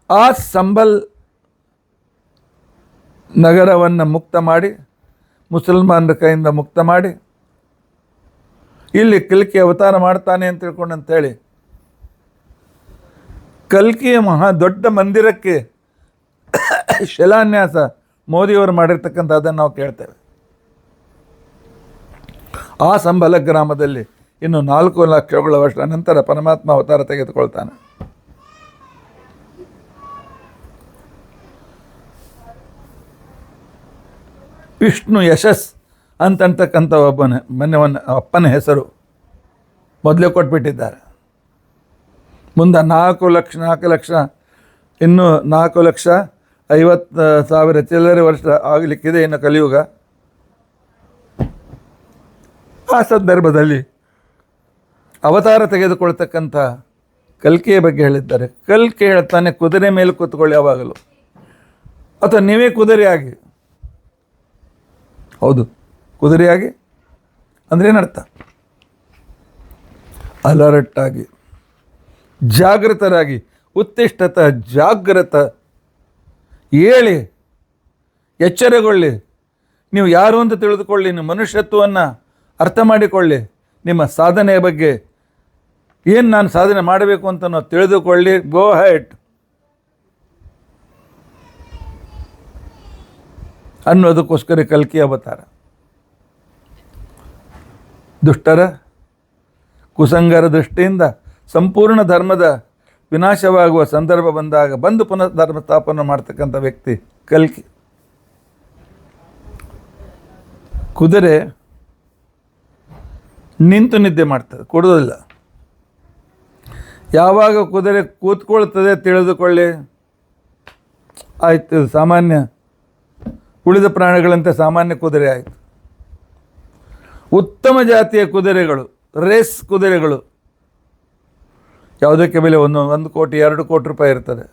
ಆ ಸಂಬಲ್ ನಗರವನ್ನು ಮುಕ್ತ ಮಾಡಿ, ಮುಸಲ್ಮಾನರ ಕೈಯಿಂದ ಮುಕ್ತ ಮಾಡಿ, ಇಲ್ಲಿ ಕಲ್ಕಿ ಅವತಾರ ಮಾಡ್ತಾನೆ ಅಂತ ತಿಳ್ಕೊಂಡಂತೇಳಿ ಕಲ್ಕಿಯ ಮಹಾ ದೊಡ್ಡ ಮಂದಿರಕ್ಕೆ ಶಿಲಾನ್ಯಾಸ ಮೋದಿಯವರು ಮಾಡಿರ್ತಕ್ಕಂಥದ್ದನ್ನು ನಾವು ಕೇಳ್ತೇವೆ. ಆ ಸಂಬಲ ಗ್ರಾಮದಲ್ಲಿ ಇನ್ನು 4 ಲಕ್ಷಗಳ ವರ್ಷ ನಂತರ ಪರಮಾತ್ಮ ಅವತಾರ ತೆಗೆದುಕೊಳ್ತಾನೆ. ವಿಷ್ಣು ಯಶಸ್ ಅಂತಕ್ಕಂಥ ಅಪ್ಪನ ಹೆಸರು ಮೊದಲೇ ಕೊಟ್ಬಿಟ್ಟಿದ್ದಾರೆ. ಮುಂದೆ 4 ಲಕ್ಷ ಇನ್ನೂ 4,50,000 ಚಿಲ್ಲರೆ ವರ್ಷ ಆಗಲಿಕ್ಕಿದೆ ಇನ್ನು ಕಲಿಯುಗ. ಆ ಸಂದರ್ಭದಲ್ಲಿ ಅವತಾರ ತೆಗೆದುಕೊಳ್ತಕ್ಕಂಥ ಕಲ್ಕಿಯ ಬಗ್ಗೆ ಹೇಳಿದ್ದಾರೆ. ಕಲ್ಕಿ ಹೇಳ್ತಾನೆ, ಕುದುರೆ ಮೇಲೆ ಕೂತ್ಕೊಳ್ಳಿ ಯಾವಾಗಲೂ, ಅಥವಾ ನೀವೇ ಕುದುರೆಯಾಗಿ. ಹೌದು, ಕುದುರೆಯಾಗಿ ಅಂದರೆ ಏನರ್ಥ? ಅಲರ್ಟಾಗಿ, ಜಾಗೃತರಾಗಿ, ಉತ್ತಿಷ್ಠತ ಜಾಗೃತ, ಏಳಿ, ಎಚ್ಚರಗೊಳ್ಳಿ, ನೀವು ಯಾರು ಅಂತ ತಿಳಿದುಕೊಳ್ಳಿ, ನಿಮ್ಮ ಮನುಷ್ಯತ್ವವನ್ನು ಅರ್ಥ ಮಾಡಿಕೊಳ್ಳಿ, ನಿಮ್ಮ ಸಾಧನೆಯ ಬಗ್ಗೆ ಏನು ನಾನು ಸಾಧನೆ ಮಾಡಬೇಕು ಅಂತ ನಾವು ತಿಳಿದುಕೊಳ್ಳಿ, ಗೋ ಹೆಡ್ ಅನ್ನೋದಕ್ಕೋಸ್ಕರ ಕಲ್ಕಿ ಅವತಾರ. ದುಷ್ಟರ ಕುಸಂಗರ ದೃಷ್ಟಿಯಿಂದ ಸಂಪೂರ್ಣ ಧರ್ಮದ ವಿನಾಶವಾಗುವ ಸಂದರ್ಭ ಬಂದಾಗ ಬಂದು ಪುನಃ ಧರ್ಮ ಸ್ಥಾಪನೆ ಮಾಡ್ತಕ್ಕಂಥ ವ್ಯಕ್ತಿ ಕಲ್ಕಿ. ಕುದುರೆ ನಿಂತು ನಿದ್ದೆ ಮಾಡ್ತದೆ, ಕೊಡೋದಿಲ್ಲ. ಯಾವಾಗ ಕುದುರೆ ಕೂತ್ಕೊಳ್ತದೆ ತಿಳಿದುಕೊಳ್ಳಿ, ಆಯಿತು, ಸಾಮಾನ್ಯ ಉಳಿದ ಪ್ರಾಣಿಗಳಂತೆ ಸಾಮಾನ್ಯ ಕುದುರೆ ಆಯಿತು. ಉತ್ತಮ ಜಾತಿಯ ಕುದುರೆಗಳು, ರೇಸ್ ಕುದುರೆಗಳು, ಯಾವುದಕ್ಕೆ ಬೆಲೆ 1 ಕೋಟಿ 2 ಕೋಟಿ ರೂಪಾಯಿ ಇರ್ತದೆ.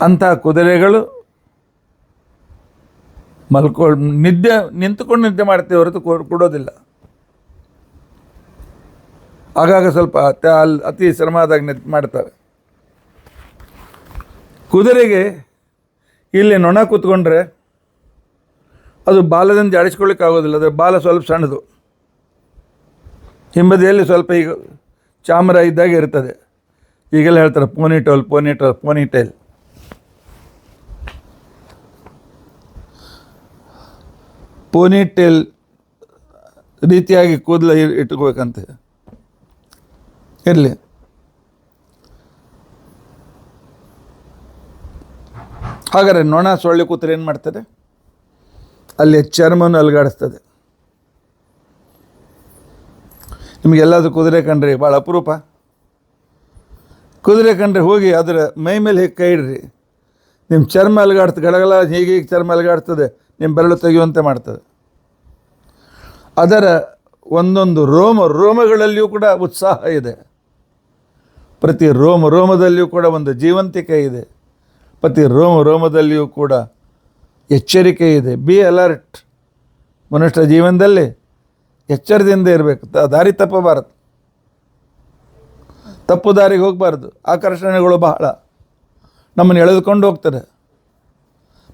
ಅಂತಹ ಕುದುರೆಗಳು ನಿಂತುಕೊಂಡು ನಿದ್ದೆ ಮಾಡ್ತೇವೆ ಹೊರತು ಕೊಡೋದಿಲ್ಲ. ಆಗಾಗ ಸ್ವಲ್ಪ ಅತಿ ಶ್ರಮದಾಗ ನಿದ್ದೆ ಮಾಡ್ತವೆ. ಕುದುರೆಗೆ ಇಲ್ಲಿ ನೊಣ ಕೂತ್ಕೊಂಡ್ರೆ ಅದು ಬಾಲದಿಂದ ಜಾಡಿಸ್ಕೊಳ್ಳಿಕ್ಕೆ ಆಗೋದಿಲ್ಲ, ಅದರ ಬಾಲ ಸ್ವಲ್ಪ ಸಣ್ಣದು. ಹಿಂಬದಿಯಲ್ಲಿ ಸ್ವಲ್ಪ ಈಗ ಚಾಮರ ಇದ್ದಾಗ ಇರ್ತದೆ. ಈಗೆಲ್ಲ ಹೇಳ್ತಾರೆ ಪೋನಿಟೇಲ್. ಪೋನಿಟೇಲ್ ರೀತಿಯಾಗಿ ಕೂದಲ ಇಟ್ಕೋಬೇಕಂತೆ. ಇರಲಿ. ಹಾಗಾದ್ರೆ ನೊಣ ಸೊಳ್ಳೆ ಕೂತ್ರೆ ಏನು ಮಾಡ್ತದೆ? ಅಲ್ಲಿ ಚರ್ಮವನ್ನು ಅಲುಗಾಡಿಸ್ತದೆ. ನಿಮಗೆಲ್ಲಾದರೂ ಕುದುರೆ ಕಂಡ್ರಿ ಭಾಳ ಅಪರೂಪ. ಕುದುರೆ ಕಂಡ್ರೆ ಹೋಗಿ ಅದರ ಮೈ ಮೇಲೆ ಹೇಗೆ ಕೈ ಇಡ್ರಿ, ನಿಮ್ಮ ಚರ್ಮ ಅಲುಗಾಡ್ತದೆ. ಗಡಗಲ ಹೀಗೆ ಚರ್ಮ ಅಲುಗಾಡ್ತದೆ, ನಿಮ್ಮ ಬೆರಳು ತೆಗೆಯುವಂತೆ ಮಾಡ್ತದೆ. ಅದರ ಒಂದೊಂದು ರೋಮಗಳಲ್ಲಿಯೂ ಕೂಡ ಉತ್ಸಾಹ ಇದೆ. ಪ್ರತಿ ರೋಮದಲ್ಲಿಯೂ ಕೂಡ ಒಂದು ಜೀವಂತಿಕೆ ಇದೆ. ಪ್ರತಿ ರೋಮದಲ್ಲಿಯೂ ಕೂಡ ಎಚ್ಚರಿಕೆ ಇದೆ. Be alert. ಮನುಷ್ಯ ಜೀವನದಲ್ಲಿ ಎಚ್ಚರದಿಂದ ಇರಬೇಕು. ದಾರಿ ತಪ್ಪಬಾರದು, ತಪ್ಪು ದಾರಿಗೆ ಹೋಗಬಾರ್ದು. ಆಕರ್ಷಣೆಗಳು ಬಹಳ ನಮ್ಮನ್ನು ಎಳೆದುಕೊಂಡು ಹೋಗ್ತಾರೆ.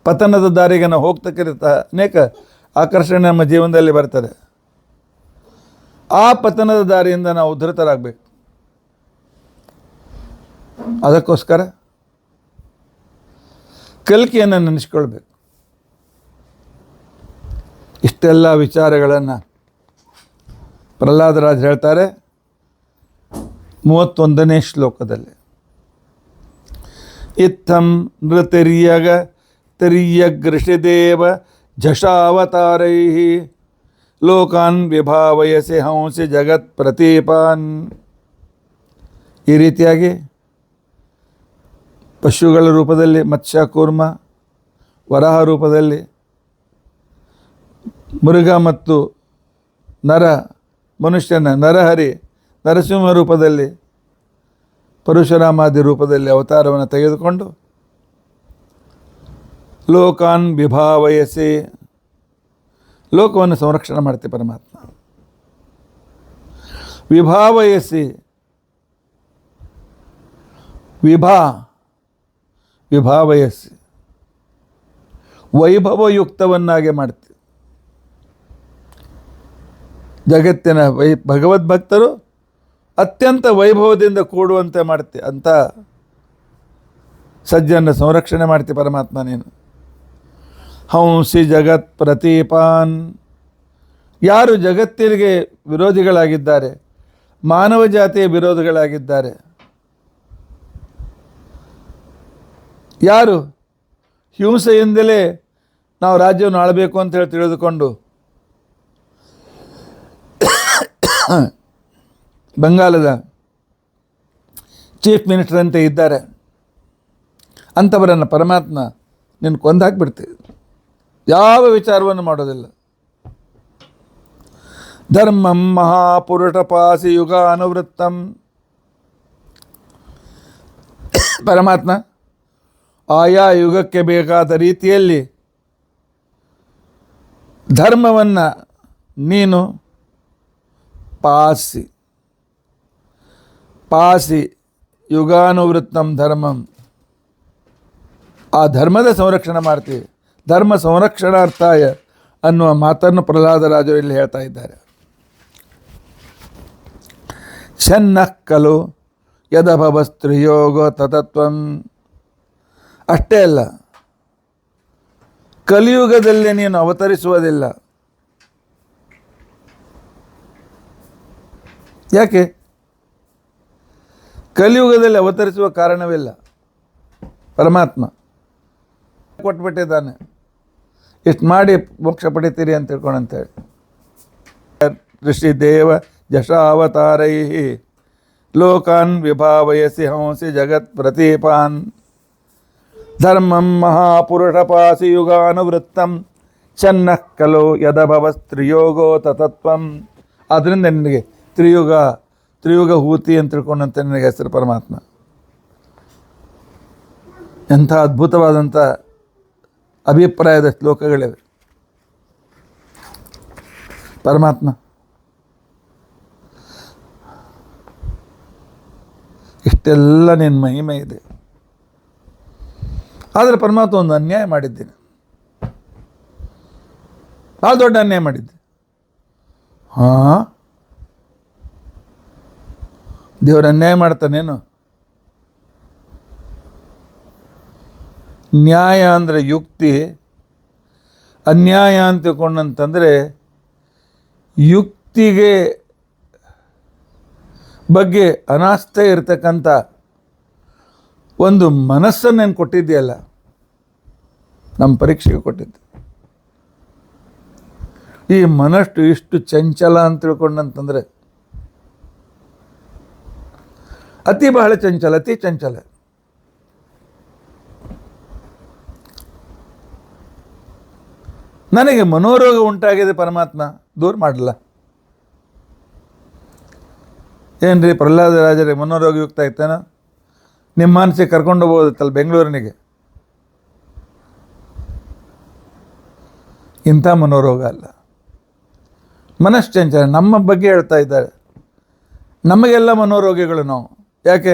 ಪತನದ ದಾರಿಗೆ ನಾವು ಹೋಗ್ತಕ್ಕಿರುತ್ತ ಅನೇಕ ಆಕರ್ಷಣೆ ನಮ್ಮ ಜೀವನದಲ್ಲಿ ಬರ್ತದೆ. ಆ ಪತನದ ದಾರಿಯಿಂದ ನಾವು ಉದ್ಧತರಾಗಬೇಕು. ಅದಕ್ಕೋಸ್ಕರ ಕಲ್ಕಿಯನ್ನು ನೆನೆಸ್ಕೊಳ್ಬೇಕು. ಇಷ್ಟೆಲ್ಲ ವಿಚಾರಗಳನ್ನು ಪ್ರಹ್ಲಾದರಾಜ್ ಹೇಳ್ತಾರೆ 31ನೇ ಶ್ಲೋಕದಲ್ಲಿ. ಇತ್ತಂ ನೃತಿರ್ಯಗೃಷಿದೇವ ಝಷಾವತಾರೈ ಲೋಕಾನ್ ವಿಭಾವಯಸಿ ಹಂಸಿ ಜಗತ್ ಪ್ರತೀಪಾನ್. ಈ ರೀತಿಯಾಗಿ ಪಶುಗಳ ರೂಪದಲ್ಲಿ ಮತ್ಸ್ಯ ಕೂರ್ಮ, ವರಾಹ ರೂಪದಲ್ಲಿ ಮೃಗ ಮತ್ತು ಮನುಷ್ಯನ ನರಹರಿ, ನರಸಿಂಹ ರೂಪದಲ್ಲಿ, ಪರಶುರಾಮಾದಿ ರೂಪದಲ್ಲಿ ಅವತಾರವನ್ನು ತೆಗೆದುಕೊಂಡು ಲೋಕಾನ್ ವಿಭಾವಯಸಿ, ಲೋಕವನ್ನು ಸಂರಕ್ಷಣೆ ಮಾಡ್ತೀವಿ ಪರಮಾತ್ಮ. ವಿಭಾವಯಸಿ, ವಿಭಾವಯಸಿ, ವೈಭವಯುಕ್ತವನ್ನಾಗಿ ಮಾಡ್ತೀವಿ. ಜಗತ್ತಿನ ಭಗವದ್ಭಕ್ತರು ಅತ್ಯಂತ ವೈಭವದಿಂದ ಕೂಡುವಂತೆ ಮಾಡ್ತೀವಿ. ಅಂತ ಸಜ್ಜನ ಸಂರಕ್ಷಣೆ ಮಾಡ್ತೀವಿ ಪರಮಾತ್ಮ ನೀನು. ಹಂಸಿ ಜಗತ್ ಪ್ರತೀಪಾನ್. ಯಾರು ಜಗತ್ತಿಗೆ ವಿರೋಧಿಗಳಾಗಿದ್ದಾರೆ, ಮಾನವ ಜಾತಿಯ ವಿರೋಧಿಗಳಾಗಿದ್ದಾರೆ, ಯಾರು ಹಿಂಸೆಯಿಂದಲೇ ನಾವು ರಾಜ್ಯವನ್ನು ಆಳಬೇಕು ಅಂತ ಹೇಳಿ ತಿಳಿದುಕೊಂಡು ಬಂಗಾಲದ ಚೀಫ್ ಮಿನಿಸ್ಟರ್ ಅಂತ ಇದ್ದಾರೆ, ಅಂಥವರನ್ನು ಪರಮಾತ್ಮ ನೀನು ಕೊಂದಾಕ್ಬಿಡ್ತೀವಿ. ಯಾವ ವಿಚಾರವನ್ನು ಮಾಡೋದಿಲ್ಲ. ಧರ್ಮಂ ಮಹಾಪುರುಷಪಾಸಿ ಯುಗ ಅನುವೃತ್ತಂ. ಪರಮಾತ್ಮ ಆಯಾ ಯುಗಕ್ಕೆ ಬೇಕಾದ ರೀತಿಯಲ್ಲಿ ಧರ್ಮವನ್ನು ನೀನು ಪಾಸಿ ಯುಗಾನುವೃತ್ತಂ ಧರ್ಮಂ. ಆ ಧರ್ಮದ ಸಂರಕ್ಷಣೆ ಮಾಡ್ತೀವಿ. ಧರ್ಮ ಸಂರಕ್ಷಣಾರ್ಥಾಯ ಅನ್ನುವ ಮಾತನ್ನು ಪ್ರಹ್ಲಾದರಾಜರು ಇಲ್ಲಿ ಹೇಳ್ತಾ ಇದ್ದಾರೆ. ಛನ್ನಃ ಖಲು ಯದಭವಸ್ತ್ರಿಯೋಗೋ ತತತ್ವಂ. ಅಷ್ಟೇ ಅಲ್ಲ, ಕಲಿಯುಗದಲ್ಲಿ ನೀನು ಅವತರಿಸುವುದಿಲ್ಲ. ಯಾಕೆ? ಕಲಿಯುಗದಲ್ಲಿ ಅವತರಿಸುವ ಕಾರಣವಿಲ್ಲ. ಪರಮಾತ್ಮ ಕೊಟ್ಬಿಟ್ಟಿದ್ದಾನೆ, ಇಷ್ಟು ಮಾಡಿ ಮೋಕ್ಷ ಪಡಿತೀರಿ ಅಂತ ತಿಳ್ಕೊಂಡಂತೇಳಿ. ಋಷಿ ದೇವ ಜಶಾವತಾರೈ ಲೋಕಾನ್ ವಿಭಾವಯಸಿ ಹಂಸಿ ಜಗತ್ ಪ್ರತೀಪಾನ್. ಧರ್ಮಂ ಮಹಾಪುರುಷಪಾಸಿ ಯುಗಾನುವೃತ್ತಂ ಛನ್ನಃ ಖಲು ಯದಭವಸ್ತ್ರಿಯೋಗೋ ತತತ್ವಂ. ಆದ್ದರಿಂದ ನಿನಗೆ ತ್ರಿಯುಗ ಹೂತಿ ಅಂತ ತಿಳ್ಕೊಂಡಂತೆ ನಿನಗೆ ಹೆಸರು ಪರಮಾತ್ಮ. ಎಂಥ ಅದ್ಭುತವಾದಂಥ ಅಭಿಪ್ರಾಯದ ಶ್ಲೋಕಗಳಿವೆ. ಪರಮಾತ್ಮ ಇಷ್ಟೆಲ್ಲ ನಿನ್ನ ಮಹಿಮೆ ಇದೆ. ಆದರೆ ಪರಮಾತ್ಮ ಒಂದು ಅನ್ಯಾಯ ಮಾಡಿದ್ದೀನಿ, ಭಾಳ ದೊಡ್ಡ ಅನ್ಯಾಯ ಮಾಡಿದ್ದೆ. ದೇವರು ಅನ್ಯಾಯ ಮಾಡ್ತಾನೇನು? ನ್ಯಾಯ ಅಂದರೆ ಯುಕ್ತಿ, ಅನ್ಯಾಯ ಅಂತ ತಿಳ್ಕೊಂಡಂತಂದರೆ ಯುಕ್ತಿಗೆ ಬಗ್ಗೆ ಅನಾಸ್ಥೆ ಇರತಕ್ಕಂಥ ಒಂದು ಮನಸ್ಸನ್ನು ಏನು ಕೊಟ್ಟಿದೆಯಲ್ಲ, ನಮ್ಮ ಪರೀಕ್ಷೆಗೆ ಕೊಟ್ಟಿದ್ದೆ. ಈ ಮನಸ್ಸು ಇಷ್ಟು ಚಂಚಲ ಅಂತ ತಿಳ್ಕೊಂಡಂತಂದರೆ ಬಹಳ ಚಂಚಲ, ಅತಿ ಚಂಚಲ. ನನಗೆ ಮನೋರೋಗ ಉಂಟಾಗಿದೆ, ಪರಮಾತ್ಮ ದೂರ ಮಾಡಲ್ಲ. ಏನ್ರಿ ಪ್ರಹ್ಲಾದ ರಾಜರಿಗೆ ಮನೋರೋಗ ಯುಕ್ತ ಆಯ್ತೇನೋ? ನಿಮ್ಮ ಮನಸ್ಸಿಗೆ ಕರ್ಕೊಂಡು ಹೋಗ್ಬೋದಿತ್ತಲ್ಲ ಬೆಂಗಳೂರಿನಿಗೆ. ಇಂಥ ಮನೋರೋಗ ಅಲ್ಲ, ಮನಶ್ಚಂಚಲ. ನಮ್ಮ ಬಗ್ಗೆ ಹೇಳ್ತಾ ಇದ್ದಾರೆ. ನಮಗೆಲ್ಲ ಮನೋರೋಗಿಗಳು ನಾವು. ಯಾಕೆ?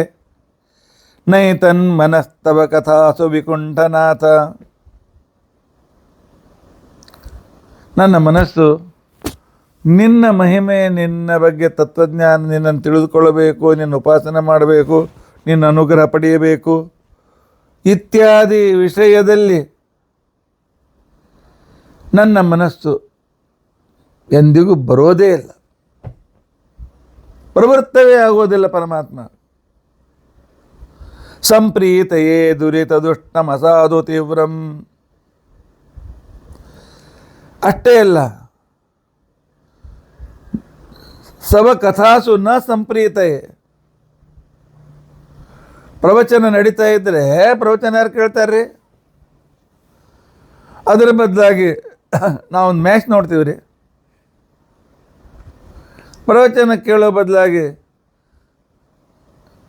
ನೈತನ್ ಮನಸ್ತವ ಕಥಾಸು ವಿಕುಂಠನಾಥ. ನನ್ನ ಮನಸ್ಸು ನಿನ್ನ ಮಹಿಮೆ, ನಿನ್ನ ಬಗ್ಗೆ ತತ್ವಜ್ಞಾನ, ನಿನ್ನನ್ನು ತಿಳಿದುಕೊಳ್ಳಬೇಕು, ನಿನ್ನ ಉಪಾಸನೆ ಮಾಡಬೇಕು, ನಿನ್ನ ಅನುಗ್ರಹ ಪಡೆಯಬೇಕು ಇತ್ಯಾದಿ ವಿಷಯದಲ್ಲಿ ನನ್ನ ಮನಸ್ಸು ಎಂದಿಗೂ ಬರೋದೇ ಇಲ್ಲ, ಪ್ರವೃತ್ತವೇ ಆಗೋದಿಲ್ಲ. ಪರಮಾತ್ಮ ಸಂಪ್ರೀತಯೇ ದುರಿತ ದುಷ್ಟಂ ಅಸಾಧು ತೀವ್ರಂ. ಅಷ್ಟೇ ಅಲ್ಲ, ಸವ ಕಥಾಸು ನ ಸಂಪ್ರೀತಯೇ. ಪ್ರವಚನ ನಡೀತಾ ಇದ್ರೆ ಪ್ರವಚನ ಯಾರು ಕೇಳ್ತಾರ್ರಿ? ಅದರ ಬದಲಾಗಿ ನಾವೊಂದು ಮ್ಯಾಚ್ ನೋಡ್ತೀವಿ ರೀ. ಪ್ರವಚನ ಕೇಳೋ ಬದಲಾಗಿ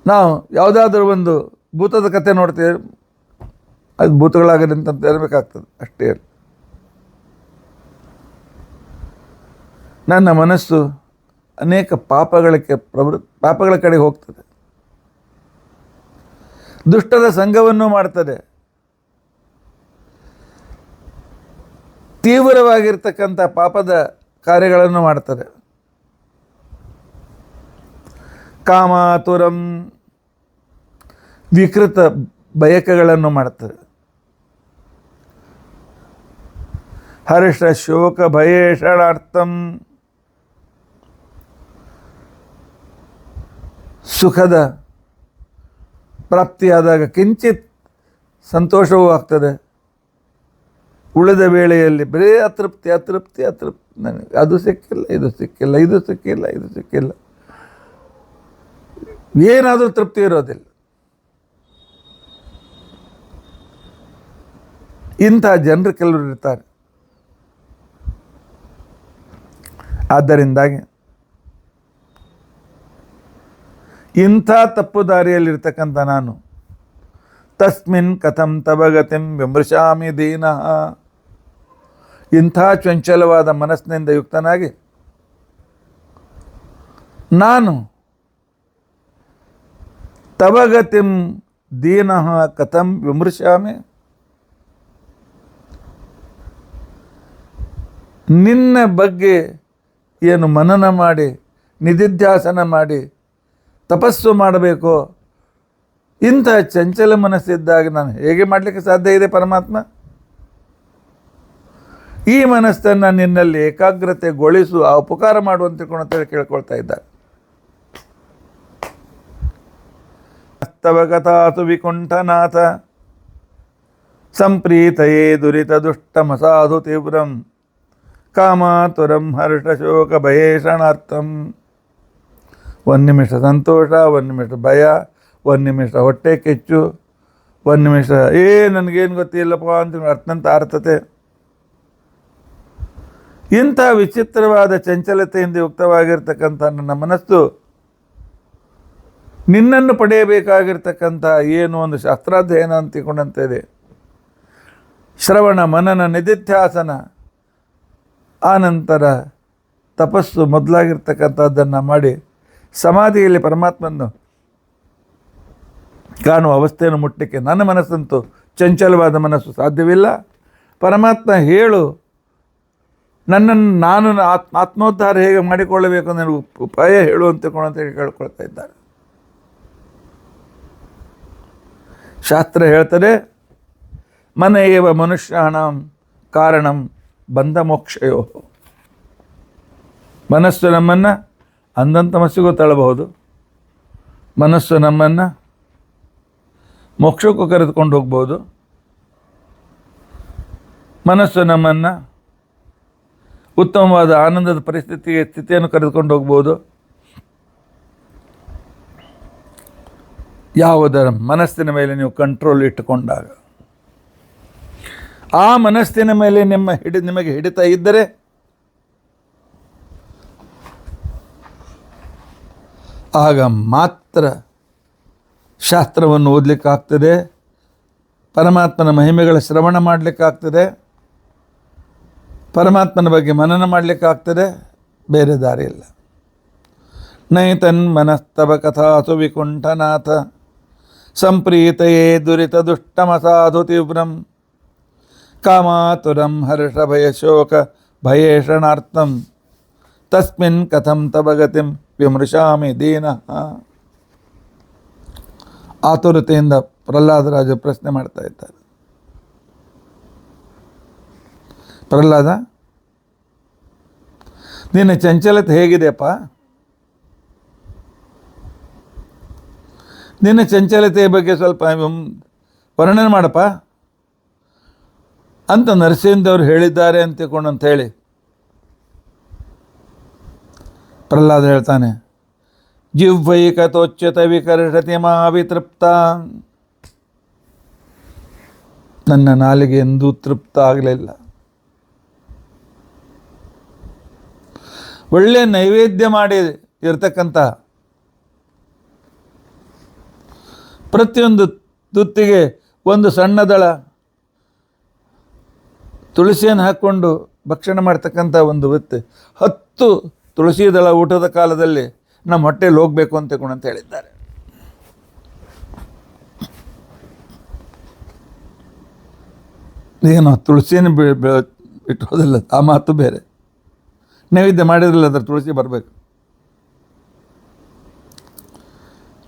ನಾವು ಯಾವುದಾದ್ರೂ ಒಂದು ಭೂತದ ಕಥೆ ನೋಡ್ತೀವಿ. ಅದು ಭೂತಗಳಾಗಲಿ ಅಂತ ಇರಬೇಕಾಗ್ತದೆ ಅಷ್ಟೇ. ನನ್ನ ಮನಸ್ಸು ಅನೇಕ ಪಾಪಗಳ ಕಡೆಗೆ ಹೋಗ್ತದೆ, ದುಷ್ಟದ ಸಂಘವನ್ನು ಮಾಡ್ತದೆ, ತೀವ್ರವಾಗಿರ್ತಕ್ಕಂಥ ಪಾಪದ ಕಾರ್ಯಗಳನ್ನು ಮಾಡ್ತದೆ. ಕಾಮಾತುರಂ, ವಿಕೃತ ಬಯಕೆಗಳನ್ನು ಮಾಡ್ತದೆ. ಹರ್ಷ ಶೋಕ ಭಯೇಷಣಾರ್ಥಂ, ಸುಖದ ಪ್ರಾಪ್ತಿಯಾದಾಗ ಕಿಂಚಿತ್ ಸಂತೋಷವೂ ಆಗ್ತದೆ. ಉಳಿದ ವೇಳೆಯಲ್ಲಿ ಬರೀ ಅತೃಪ್ತಿ ಅತೃಪ್ತಿ ಅತೃಪ್ತಿ. ನನಗೆ ಅದು ಸಿಕ್ಕಿಲ್ಲ, ಇದು ಸಿಕ್ಕಿಲ್ಲ, ಇದು ಸಿಕ್ಕಿಲ್ಲ, ಇದು ಸಿಕ್ಕಿಲ್ಲ. ಏನಾದರೂ ತೃಪ್ತಿ ಇರೋದಿಲ್ಲ. ಇಂಥ ಜನರು ಕೆಲವರು ಇರ್ತಾರೆ. ಆದ್ದರಿಂದಾಗಿ ಇಂಥ ತಪ್ಪು ದಾರಿಯಲ್ಲಿರ್ತಕ್ಕಂಥ ನಾನು ತಸ್ಮಿನ್ ಕಥಂ ತವ ಗತಿಂ ವಿಮೃಶಾಮಿ ದೀನಃ. ಇಂಥ ಚಂಚಲವಾದ ಮನಸ್ಸಿನಿಂದ ಯುಕ್ತನಾಗಿ ನಾನು ತವ ಗತಿಂ ದೀನಃ ಕಥಂ ವಿಮೃಶಾಮಿ, ನಿನ್ನ ಬಗ್ಗೆ ಏನು ಮನನ ಮಾಡಿ ನಿಧಿಧ್ಯಾಸನ ಮಾಡಿ ತಪಸ್ಸು ಮಾಡಬೇಕು, ಇಂಥ ಚಂಚಲ ಮನಸ್ಸಿದ್ದಾಗ ನಾನು ಹೇಗೆ ಮಾಡಲಿಕ್ಕೆ ಸಾಧ್ಯ ಇದೆ ಪರಮಾತ್ಮ? ಈ ಮನಸ್ಸನ್ನು ನಿನ್ನಲ್ಲಿ ಏಕಾಗ್ರತೆಗೊಳಿಸು, ಆ ಉಪಕಾರ ಮಾಡುವಂತೆ ಅಂತೇಳಿ ಕೇಳ್ಕೊಳ್ತಾ ಇದ್ದಾರೆ. ತವ ಕಥಾಸು ವಿಕುಂಠನಾಥ ಸಂಪ್ರೀತಯೇ ದುರಿತ ದುಷ್ಟಮಸಾಧು ತೀವ್ರಂ ಕಾಮಾತುರಂ ಹರ್ಷ ಶೋಕ ಭಯೇಷಣಾರ್ಥಂ. ಒಂದು ನಿಮಿಷ ಸಂತೋಷ, ಒಂದು ನಿಮಿಷ ಭಯ, ಒಂದು ನಿಮಿಷ ಹೊಟ್ಟೆ ಕೆಚ್ಚು, ಒಂದು ನಿಮಿಷ ನನಗೇನು ಗೊತ್ತಿಲ್ಲಪ್ಪ ಅಂತ ಅರ್ಥಂತ ಅರ್ಥತೆ. ಇಂಥ ವಿಚಿತ್ರವಾದ ಚಂಚಲತೆಯಿಂದ ಯುಕ್ತವಾಗಿರ್ತಕ್ಕಂಥ ನನ್ನ ಮನಸ್ಸು ನಿನ್ನನ್ನು ಪಡೆಯಬೇಕಾಗಿರ್ತಕ್ಕಂಥ ಏನು ಒಂದು ಶಾಸ್ತ್ರಾಧ್ಯಯನ ಅಂತ ತಿಳ್ಕೊಂಡಂತೆ ಇದೆ. ಶ್ರವಣ ಮನನ ನಿಧಿಧ್ಯಾಸನ, ಆನಂತರ ತಪಸ್ಸು ಮೊದಲಾಗಿರ್ತಕ್ಕಂಥದ್ದನ್ನು ಮಾಡಿ ಸಮಾಧಿಯಲ್ಲಿ ಪರಮಾತ್ಮನ್ನು ಕಾಣುವ ಅವಸ್ಥೆಯನ್ನು ಮುಟ್ಟಲಿಕ್ಕೆ ನನ್ನ ಮನಸ್ಸಂತೂ ಚಂಚಲವಾದ ಮನಸ್ಸು ಸಾಧ್ಯವಿಲ್ಲ. ಪರಮಾತ್ಮ ಹೇಳು, ನನ್ನನ್ನು ನಾನು ಆತ್ಮೋದ್ಧಾರ ಹೇಗೆ ಮಾಡಿಕೊಳ್ಳಬೇಕು ನನಗೆ ಉಪಾಯ ಹೇಳು ಅಂತ ಕೇಳ್ಕೊಳ್ತಾ ಇದ್ದಾರೆ. ಶಾಸ್ತ್ರ ಹೇಳ್ತದೆ, ಮನ ಏವ ಮನುಷ್ಯಾಣಂ ಕಾರಣಂ ಬಂಧ ಮೋಕ್ಷಯೋ. ಮನಸ್ಸು ನಮ್ಮನ್ನು ಅಂಧಂತ ಮನಸ್ಸಿಗೂ ತಳ್ಳಬಹುದು, ಮನಸ್ಸು ನಮ್ಮನ್ನು ಮೋಕ್ಷಕ್ಕೂ ಕರೆದುಕೊಂಡು ಹೋಗ್ಬೋದು, ಮನಸ್ಸು ನಮ್ಮನ್ನು ಉತ್ತಮವಾದ ಆನಂದದ ಸ್ಥಿತಿಯನ್ನು ಕರೆದುಕೊಂಡು ಹೋಗ್ಬೋದು. ಯಾವುದರ ಮನಸ್ಸಿನ ಮೇಲೆ ನೀವು ಕಂಟ್ರೋಲ್ ಇಟ್ಟುಕೊಂಡಾಗ, ಆ ಮನಸ್ಸಿನ ಮೇಲೆ ನಿಮಗೆ ಹಿಡಿತ ಇದ್ದರೆ ಆಗ ಮಾತ್ರ ಶಾಸ್ತ್ರವನ್ನು ಓದಲಿಕ್ಕಾಗ್ತದೆ, ಪರಮಾತ್ಮನ ಮಹಿಮೆಗಳ ಶ್ರವಣ ಮಾಡಲಿಕ್ಕಾಗ್ತದೆ, ಪರಮಾತ್ಮನ ಬಗ್ಗೆ ಮನನ ಮಾಡಲಿಕ್ಕಾಗ್ತದೆ. ಬೇರೆ ದಾರಿ ಇಲ್ಲ. ನೈತನ್ ಮನಸ್ತವ ಕಥಾಸು ವಿಕುಂಠನಾಥ ಸಂಪ್ರೀತಯೇ ದುರಿತ ದುಷ್ಟಮಸಾಧು ತೀವ್ರಂ ಕಾಮಾತುರಂ ಹರ್ಷ ಭಯ ಶೋಕ ಭಯೇಷಣಾರ್ಥಂ ತಸ್ಮಿನ್ ಕಥಂ ತವ ಗತಿಂ ವಿಮೃಶಾಮಿ ದೀನಃ. ಆತುರತೆಯಿಂದ ಪ್ರಹ್ಲಾದರಾಜ ಪ್ರಶ್ನೆ ಮಾಡ್ತಾ ಇದ್ದಾರೆ. ಪ್ರಹ್ಲಾದ, ನಿನ್ನ ಚಂಚಲತೆ ಹೇಗಿದೆಯಪ್ಪ? ನಿನ್ನ ಚಂಚಲತೆಯ ಬಗ್ಗೆ ಸ್ವಲ್ಪ ವರ್ಣನೆ ಮಾಡಪ್ಪ ಅಂತ ನರಸಿಂಹದೇವರು ಹೇಳಿದ್ದಾರೆ ಅಂತ ಹೇಳಿ ಪ್ರಹ್ಲಾದ ಹೇಳ್ತಾನೆ, ಜಿಹ್ವೈಕತೋಚ್ಯತ ವಿಕರ್ಷತಿ ಮಾ ವಿತೃಪ್ತ. ನನ್ನ ನಾಲಿಗೆ ಎಂದೂ ತೃಪ್ತ ಆಗಲಿಲ್ಲ. ಒಳ್ಳೆ ನೈವೇದ್ಯ ಮಾಡಿ ಇರ್ತಕ್ಕಂಥ ಪ್ರತಿಯೊಂದು ತುತ್ತಿಗೆ ಒಂದು ಸಣ್ಣ ದಳ ತುಳಸಿಯನ್ನು ಹಾಕ್ಕೊಂಡು ಭಕ್ಷಣೆ ಮಾಡ್ತಕ್ಕಂಥ ಒಂದು ವೃತ್ತಿ, 10 ತುಳಸಿ ದಳ ಊಟದ ಕಾಲದಲ್ಲಿ ನಮ್ಮ ಹೊಟ್ಟೆಯಲ್ಲಿ ಹೋಗಬೇಕು ಅಂತ ಹೇಳಿದ್ದಾರೆ. ಏನೋ ತುಳಸಿನ ಇಟ್ಟೋದಿಲ್ಲ, ಆ ಮಾತು ಬೇರೆ. ನೈವೇದ್ಯ ಮಾಡಿದ್ರಲ್ಲ ಅದರ ತುಳಸಿ ಬರಬೇಕು.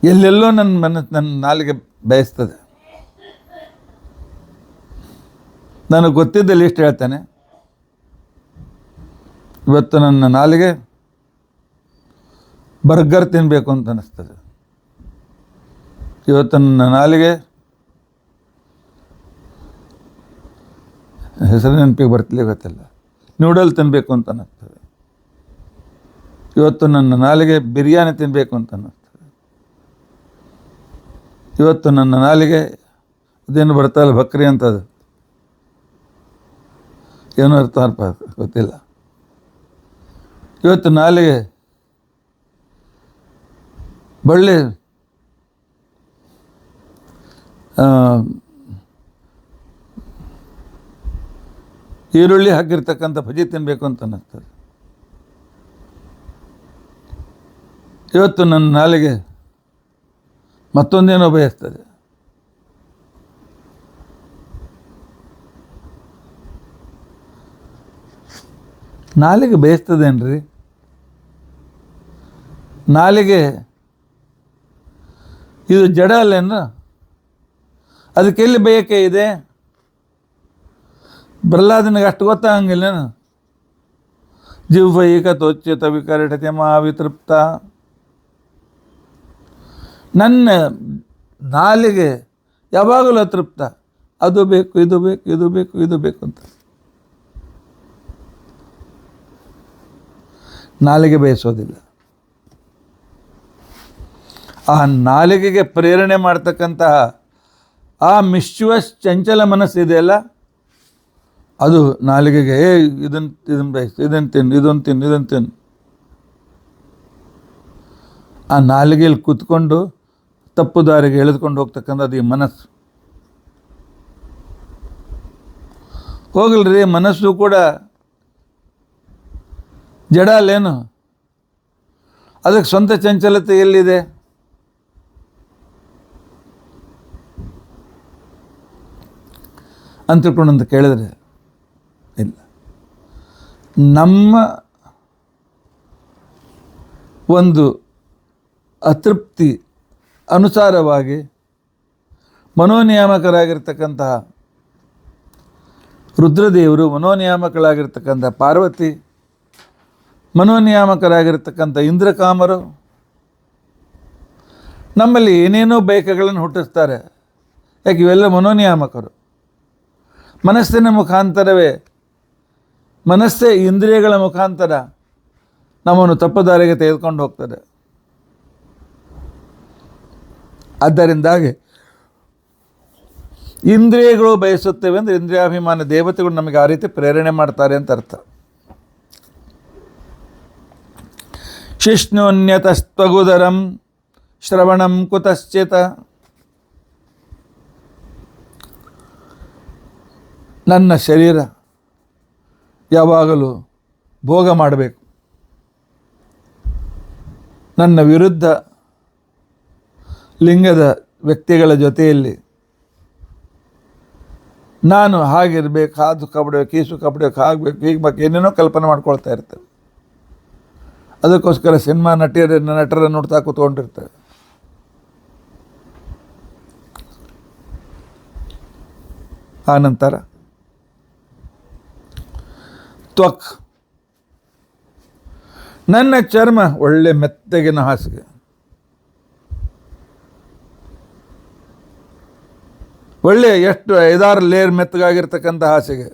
ಎಲ್ಲೆಲ್ಲೋ ನನ್ನ ನಾಲಿಗೆ ಬಯಸ್ತದೆ. ನನಗೆ ಗೊತ್ತಿದ್ದ ಲಿಸ್ಟ್ ಹೇಳ್ತೇನೆ. ಇವತ್ತು ನನ್ನ ನಾಲಿಗೆ ಬರ್ಗರ್ ತಿನ್ನಬೇಕು ಅಂತ ಅನ್ನಿಸ್ತದೆ. ಇವತ್ತು ನನ್ನ ನಾಲಿಗೆ ಹೆಸರು ನೆನಪಿಗೆ ಬರ್ತಿಲ್ಲ, ಗೊತ್ತಿಲ್ಲ, ನೂಡಲ್ ತಿನ್ನಬೇಕು ಅಂತ ಅನ್ನಿಸ್ತದೆ. ಇವತ್ತು ನನ್ನ ನಾಲಿಗೆ ಬಿರಿಯಾನಿ ತಿನ್ನಬೇಕು ಅಂತ ಅನ್ನಿಸ್ತದೆ. ಇವತ್ತು ನನ್ನ ನಾಲಿಗೆ ಅದೇನು ಬರ್ತಾಯಿಲ್ಲ ಬಕ್ರಿ ಅಂತದು, ಏನೋ ಇರ್ತಾರಪ್ಪ ಗೊತ್ತಿಲ್ಲ. ಇವತ್ತು ನಾಲಿಗೆ ಬಳ್ಳಿ ಈರುಳ್ಳಿ ಹಾಕಿರ್ತಕ್ಕಂಥ ಭಜಿ ತಿನ್ನಬೇಕು ಅಂತ ಅನ್ನಿಸ್ತದೆ. ಇವತ್ತು ನನ್ನ ನಾಲಿಗೆ ಮತ್ತೊಂದೇನೋ ಬಯಸ್ತದೆ. ನಾಲಿಗೆ ಬಯಸ್ತದೇನ್ರಿ? ನಾಲಿಗೆ ಇದು ಜಡ ಅಲ್ಲೇನು? ಅದಕ್ಕೆಲ್ಲಿ ಬಯಕೆ ಇದೆ? ಪ್ರಹ್ಲಾದನಿಗೆ ಅಷ್ಟು ಗೊತ್ತಾಗಂಗಿಲ್ಲೇನು? ಜಿಹ್ವೈಕ ತೋಚ್ಯತ ವಿಕರ್ಷತಿ ಮಾ ವಿತೃಪ್ತ. ನನ್ನ ನಾಲಿಗೆ ಯಾವಾಗಲೂ ಅತೃಪ್ತ. ಅದು ಬೇಕು, ಇದು ಬೇಕು, ಇದು ಬೇಕು, ಇದು ಬೇಕು ಅಂತ ನಾಲಿಗೆ ಬಯಸೋದಿಲ್ಲ. ಆ ನಾಲಿಗೆಗೆ ಪ್ರೇರಣೆ ಮಾಡ್ತಕ್ಕಂತಹ ಆ ಮಿಶ್ಚುವಸ್ ಚಂಚಲ ಮನಸ್ಸಿದೆಯಲ್ಲ, ಅದು ನಾಲಿಗೆಗೆ ಇದನ್ನು ಬಯಸು, ಇದನ್ನು ತಿನ್ನು. ಆ ನಾಲಿಗೆಯಲ್ಲಿ ಕೂತ್ಕೊಂಡು ತಪ್ಪು ದಾರಿಗೆ ಎಳೆದುಕೊಂಡು ಹೋಗ್ತಕ್ಕಂಥದ್ದು ಈ ಮನಸ್ಸು. ಹೋಗಲ್ರಿ, ಮನಸ್ಸು ಕೂಡ ಜಡ ಅಲ್ಲೇನು? ಅದಕ್ಕೆ ಸ್ವಂತ ಚಂಚಲತೆ ಎಲ್ಲಿದೆ? ಅಂತ ತಿಳ್ಕೊಂಡಂತ ಕೇಳಿದ್ರೆ ಇಲ್ಲ. ನಮ್ಮ ಒಂದು ಅತೃಪ್ತಿ ಅನುಸಾರವಾಗಿ ಮನೋನಿಯಾಮಕರಾಗಿರ್ತಕ್ಕಂತಹ ರುದ್ರದೇವರು, ಮನೋನಿಯಾಮಕರಾಗಿರ್ತಕ್ಕಂಥ ಪಾರ್ವತಿ, ಮನೋನಿಯಾಮಕರಾಗಿರ್ತಕ್ಕಂಥ ಇಂದ್ರಕಾಮರು ನಮ್ಮಲ್ಲಿ ಏನೇನೋ ಬಯಕೆಗಳನ್ನು ಹುಟ್ಟಿಸ್ತಾರೆ. ಯಾಕೆ? ಇವೆಲ್ಲ ಮನೋನಿಯಾಮಕರು. ಮನಸ್ಸಿನ ಮುಖಾಂತರವೇ, ಮನಸ್ಸೇ ಇಂದ್ರಿಯಗಳ ಮುಖಾಂತರ ನಮ್ಮನ್ನು ತಪ್ಪು ದಾರಿಗೆ ತೆಗೆದುಕೊಂಡು ಹೋಗ್ತದೆ. ಆದ್ದರಿಂದಾಗಿ ಇಂದ್ರಿಯಗಳು ಬಯಸುತ್ತೇವೆ ಅಂದರೆ ಇಂದ್ರಿಯಾಭಿಮಾನ ದೇವತೆಗಳು ನಮಗೆ ಆ ರೀತಿ ಪ್ರೇರಣೆ ಮಾಡ್ತಾರೆ ಅಂತ ಅರ್ಥ. ಶಿಷ್ಣೋನ್ಯತಸ್ತ್ವಗುದರಂ ಶ್ರವಣಂ ಕುತಶ್ಚಿತ. ನನ್ನ ಶರೀರ ಯಾವಾಗಲೂ ಭೋಗ ಮಾಡಬೇಕು, ನನ್ನ ವಿರುದ್ಧ ಲಿಂಗದ ವ್ಯಕ್ತಿಗಳ ಜೊತೆಯಲ್ಲಿ ನಾನು ಹಾಗಿರ್ಬೇಕು, ಹಾದು ಕಬಡಬೇಕು, ಕೀಸು ಕಬಡಬೇಕು, ಆಗಬೇಕು, ಹೀಗಬೇಕು, ಏನೇನೋ ಕಲ್ಪನೆ ಮಾಡ್ಕೊಳ್ತಾ ಇರ್ತೇವೆ. ಅದಕ್ಕೋಸ್ಕರ ಸಿನಿಮಾ ನಟರನ್ನು ನೋಡ್ತಾ ಕೂತ್ಕೊಂಡಿರ್ತೇವೆ. ಆನಂತರ ತ್ವಕ್, ನನ್ನ ಚರ್ಮ ಒಳ್ಳೆ ಮೆತ್ತಗಿನ ಹಾಸಿಗೆ, ಒಳ್ಳೆ ಎಷ್ಟು 5-6 ಲೇಯರ್ ಮೆತ್ತಗಾಗಿರ್ತಕ್ಕಂಥ ಹಾಸಿಗೆ.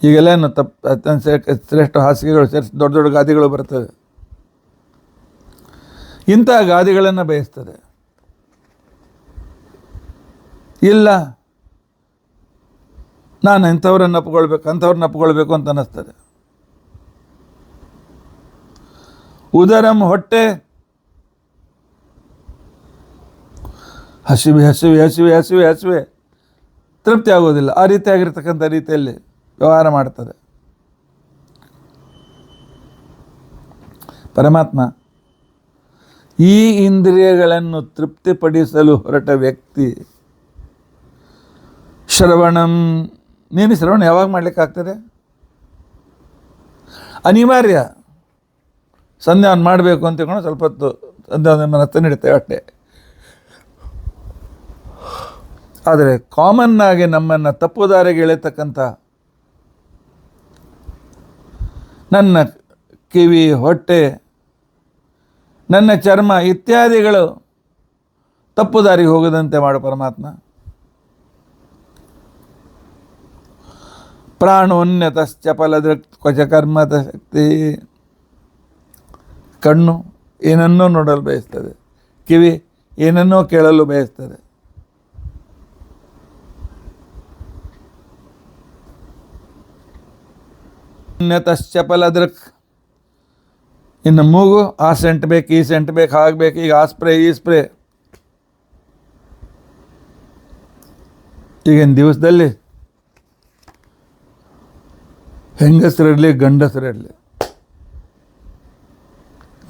ಈಗೆಲ್ಲ ಶ್ರೇಷ್ಠ ಹಾಸಿಗೆಗಳು ಸೇರಿಸಿ ದೊಡ್ಡ ದೊಡ್ಡ ಗಾದಿಗಳು ಬರ್ತವೆ. ಇಂಥ ಗಾದಿಗಳನ್ನು ಬಯಸ್ತದೆ. ಇಲ್ಲ, ನಾನು ಇಂಥವ್ರನ್ನ ಅಪ್ಕೊಳ್ಬೇಕು, ಅಂಥವ್ರನ್ನ ಅಪ್ಕೊಳ್ಬೇಕು ಅಂತ ಅನ್ನಿಸ್ತದೆ. ಉದರಂ, ಹೊಟ್ಟೆ, ಹಸಿವೆ ಹಸಿವೆ ಹಸಿವೆ ಹಸಿವೆ ಹಸಿವೆ, ತೃಪ್ತಿ ಆಗೋದಿಲ್ಲ. ಆ ರೀತಿಯಾಗಿರ್ತಕ್ಕಂಥ ರೀತಿಯಲ್ಲಿ ವ್ಯವಹಾರ ಮಾಡ್ತದೆ. ಪರಮಾತ್ಮ ಈ ಇಂದ್ರಿಯಗಳನ್ನು ತೃಪ್ತಿಪಡಿಸಲು ಹೊರಟ ವ್ಯಕ್ತಿ ಶ್ರವಣಂ. ನೀನು ಶ್ರವಣ ಯಾವಾಗ ಮಾಡಲಿಕ್ಕಾಗ್ತದೆ? ಅನಿವಾರ್ಯ. ಸಂಧ್ಯಾವನ್ನು ಮಾಡಬೇಕು ಅಂತ ತಿಳ್ಕೊಂಡು ಸ್ವಲ್ಪ ಹೊತ್ತು ಸಂಧ್ಯಾವನ್ನು ಹತ್ತು ನೀಡುತ್ತೇವೆ ಅಷ್ಟೇ. ಆದರೆ ಕಾಮನ್ನಾಗಿ ನಮ್ಮನ್ನು ತಪ್ಪು ದಾರಿಗೆ ಎಳೆತಕ್ಕಂಥ ನನ್ನ ಕಿವಿ, ಹೊಟ್ಟೆ, ನನ್ನ ಚರ್ಮ ಇತ್ಯಾದಿಗಳು ತಪ್ಪು ದಾರಿಗೆ ಹೋಗದಂತೆ ಮಾಡು ಪರಮಾತ್ಮ. ಪ್ರಾಣೋನ್ಯತಶ್ಚ ಫಲದೃಕ್ ಕ್ವಚಕರ್ಮದ ಶಕ್ತಿ. ಕಣ್ಣು ಏನನ್ನೋ ನೋಡಲು ಬಯಸ್ತದೆ, ಕಿವಿ ಏನನ್ನೋ ಕೇಳಲು ಬಯಸ್ತದೆ. ಉನ್ಯತಶ್ಚ ಫಲದೃಕ್. ಇನ್ನು ಮೂಗು, ಆ ಸೆಂಟ್ ಬೇಕು, ಈ ಸೆಂಟ್ ಬೇಕು, ಆಗಬೇಕು, ಈಗ ಆ ಸ್ಪ್ರೇ, ಈ ಸ್ಪ್ರೇ. ಈಗಿನ ದಿವಸದಲ್ಲಿ ಹೆಂಗಸರಿರಲಿ ಗಂಡಸರಿರಲಿ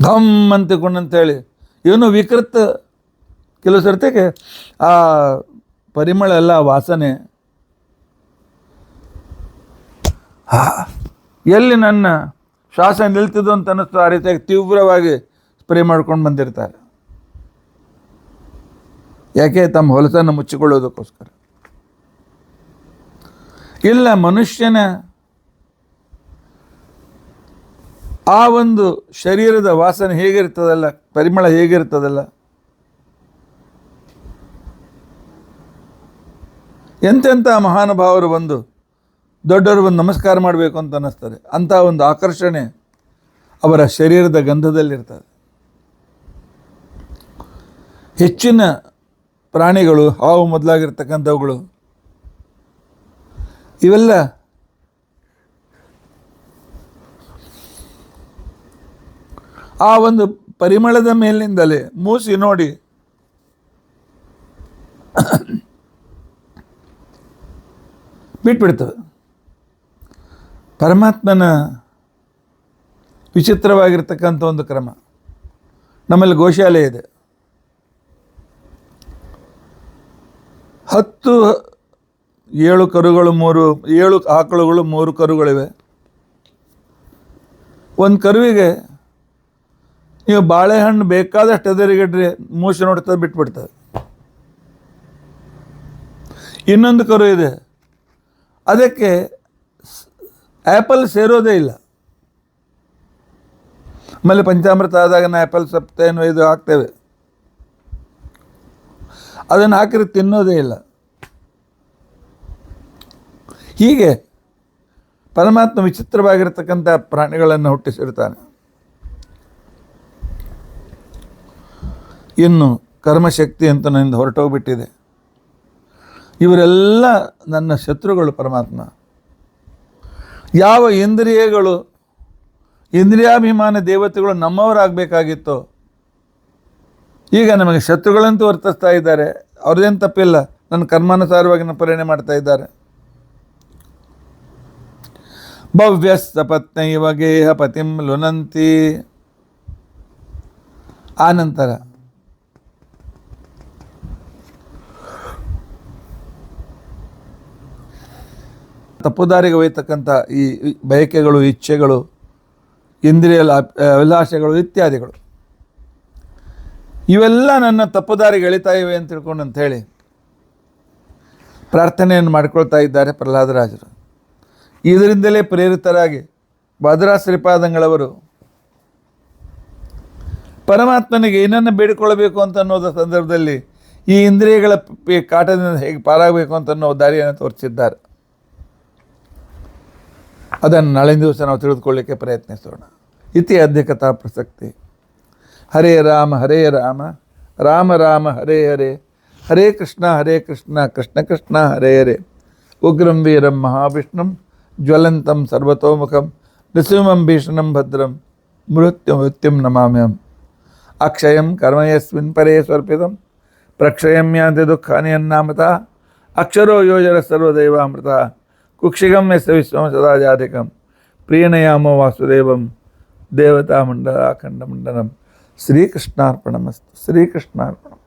ಘಮ್ ಅಂತಕೊಂಡಂತೇಳಿ ಇವನು ವಿಕೃತ. ಕೆಲವು ಸರ್ತಿಗೆ ಆ ಪರಿಮಳ ಎಲ್ಲ ವಾಸನೆ ಎಲ್ಲಿ ನನ್ನ ಶ್ವಾಸ ನಿಲ್ತಿದ್ದು ಅಂತ ಅನ್ನಿಸ್ತು ಆ ರೀತಿಯಾಗಿ ತೀವ್ರವಾಗಿ ಸ್ಪ್ರೇ ಮಾಡ್ಕೊಂಡು ಬಂದಿರ್ತಾರೆ. ಯಾಕೆ? ತಮ್ಮ ಹೊಲಸನ್ನು ಮುಚ್ಚಿಕೊಳ್ಳೋದಕ್ಕೋಸ್ಕರ. ಇಲ್ಲ, ಮನುಷ್ಯನ ಆ ಒಂದು ಶರೀರದ ವಾಸನೆ ಹೇಗಿರ್ತದಲ್ಲ, ಪರಿಮಳ ಹೇಗಿರ್ತದಲ್ಲ, ಎಂತೆಂಥ ಮಹಾನುಭಾವರು ಬಂದು ದೊಡ್ಡವರು ಬಂದು ನಮಸ್ಕಾರ ಮಾಡಬೇಕು ಅಂತ ಅನ್ನಿಸ್ತದೆ. ಅಂಥ ಒಂದು ಆಕರ್ಷಣೆ ಅವರ ಶರೀರದ ಗಂಧದಲ್ಲಿರ್ತದೆ. ಹೆಚ್ಚಿನ ಪ್ರಾಣಿಗಳು, ಹಾವು ಮೊದಲಾಗಿರ್ತಕ್ಕಂಥವುಗಳು, ಇವೆಲ್ಲ ಆ ಒಂದು ಪರಿಮಳದ ಮೇಲಿಂದಲೇ ಮೂಸಿ ನೋಡಿ ಬಿಟ್ಬಿಡ್ತವೆ. ಪರಮಾತ್ಮನ ವಿಚಿತ್ರವಾಗಿರ್ತಕ್ಕಂಥ ಒಂದು ಕ್ರಮ. ನಮ್ಮಲ್ಲಿ ಗೋಶಾಲೆ ಇದೆ. 7 ಕರುಗಳು, 7 ಆಕಳುಗಳು, 3 ಕರುಗಳಿವೆ. ಒಂದು ಕರುವಿಗೆ ನೀವು ಬಾಳೆಹಣ್ಣು ಬೇಕಾದಷ್ಟು ಎದುರಿಗಿಡ್ರಿ, ಮೂಸಿ ನೋಡ್ತದೆ, ಬಿಟ್ಬಿಡ್ತದೆ. ಇನ್ನೊಂದು ಕರು ಇದೆ, ಅದಕ್ಕೆ ಆ್ಯಪಲ್ ಸೇರೋದೇ ಇಲ್ಲ. ಆಮೇಲೆ ಪಂಚಾಮೃತ ಆದಾಗ ಆ್ಯಪಲ್ ಸಪ್ತೇನು ಇದು ಹಾಕ್ತೇವೆ, ಅದನ್ನು ಹಾಕಿದ್ರೆ ತಿನ್ನೋದೇ ಇಲ್ಲ. ಹೀಗೆ ಪರಮಾತ್ಮ ವಿಚಿತ್ರವಾಗಿರ್ತಕ್ಕಂಥ ಪ್ರಾಣಿಗಳನ್ನು ಹುಟ್ಟಿಸಿರ್ತಾನೆ. ಇನ್ನು ಕರ್ಮಶಕ್ತಿ ಅಂತ ನನ್ನಿಂದ ಹೊರಟೋಗ್ಬಿಟ್ಟಿದೆ. ಇವರೆಲ್ಲ ನನ್ನ ಶತ್ರುಗಳು. ಪರಮಾತ್ಮ ಯಾವ ಇಂದ್ರಿಯಗಳು, ಇಂದ್ರಿಯಾಭಿಮಾನ ದೇವತೆಗಳು ನಮ್ಮವರಾಗಬೇಕಾಗಿತ್ತೋ ಈಗ ನಮಗೆ ಶತ್ರುಗಳಂತೂ ವರ್ತಿಸ್ತಾ ಇದ್ದಾರೆ. ಅವ್ರದ್ದೇನು ತಪ್ಪಿಲ್ಲ, ನನ್ನ ಕರ್ಮಾನುಸಾರವಾಗಿ ನನ್ನ ಪರಿಣಾಮ ಮಾಡ್ತಾ ಇದ್ದಾರೆ. ಭವ್ಯಸ್ಸ ಪತ್ನೈವ ಗೇಹ ಪತಿಂ ಲುನಂತಿ. ಆನಂತರ ತಪ್ಪುದಾರಿಗೆ ಒಯ್ಯತಕ್ಕಂಥ ಈ ಬಯಕೆಗಳು, ಇಚ್ಛೆಗಳು, ಇಂದ್ರಿಯ ಅಭಿಲಾಷೆಗಳು ಇತ್ಯಾದಿಗಳು ಇವೆಲ್ಲ ನನ್ನ ತಪ್ಪುದಾರಿಗೆ ಎಳಿತಾ ಇವೆ ಅಂತ ತಿಳ್ಕೊಂಡು ಅಂಥೇಳಿ ಪ್ರಾರ್ಥನೆಯನ್ನು ಮಾಡಿಕೊಳ್ತಾ ಇದ್ದಾರೆ ಪ್ರಹ್ಲಾದರಾಜರು. ಇದರಿಂದಲೇ ಪ್ರೇರಿತರಾಗಿ ಭದ್ರಾ ಶ್ರೀಪಾದಂಗಳವರು ಪರಮಾತ್ಮನಿಗೆ ಏನನ್ನು ಬೇಡಿಕೊಳ್ಳಬೇಕು ಅಂತ ಅನ್ನೋದ ಸಂದರ್ಭದಲ್ಲಿ ಈ ಇಂದ್ರಿಯಗಳ ಕಾಟದಿಂದ ಹೇಗೆ ಪಾರಾಗಬೇಕು ಅಂತ ಅನ್ನೋ ದಾರಿಯನ್ನು ತೋರಿಸಿದ್ದಾರೆ. ಅದನ್ನು ನಾಳಿನ ದಿವಸ ನಾವು ತಿಳಿದುಕೊಳ್ಳಿಕ್ಕೆ ಪ್ರಯತ್ನಿಸೋಣ. ಇತಿ ಅಧ್ಯಕತಾ ಪ್ರಸಕ್ತಿ. ಹರೇ ರಾಮ ರಾಮ ರಾಮ ಹರೇ ಹರೇ, ಹರೇ ಕೃಷ್ಣ ಕೃಷ್ಣ ಕೃಷ್ಣ ಹರೇ ಹರೇ. ಉಗ್ರಂ ವೀರಂ ಮಹಾವಿಷ್ಣುಂ ಜ್ವಲಂತಂ ಸರ್ವತೋಮುಖಂ ನೃಸಿಂಹಂ ಭೀಷಣಂ ಭದ್ರಂ ಮೃತ್ಯುಂ ನಮಾಮ್ಯಹಂ. ಅಕ್ಷಯಂ ಕರ್ಮಯಸ್ಮಿನ್ ಪರೇ ಸ್ವರ್ಪಿತಂ ಪ್ರಕ್ಷಯಂ ಯಾಂತಿ ದುಃಖಾನಿ ಅನ್ನಾಮತಃ. ಅಕ್ಷರೋ ಯೋಜನ ಸರ್ವದೈವಾಮೃತ ಕುಕ್ಷಿಗಂ ಯಸ್ಯ ವಿಶ್ವಂ ಸದಾ ಜಾತಿಕಂ. ಪ್ರೀಣಯಾಮೋ ವಾಸುದೇವಂ ದೇವತಾ ಮಂಡಲ ಅಖಂಡ ಮಂಡಲಂ. ಶ್ರೀಕೃಷ್ಣಾರ್ಪಣಮಸ್ತು. ಶ್ರೀಕೃಷ್ಣಾರ್ಪಣಂ.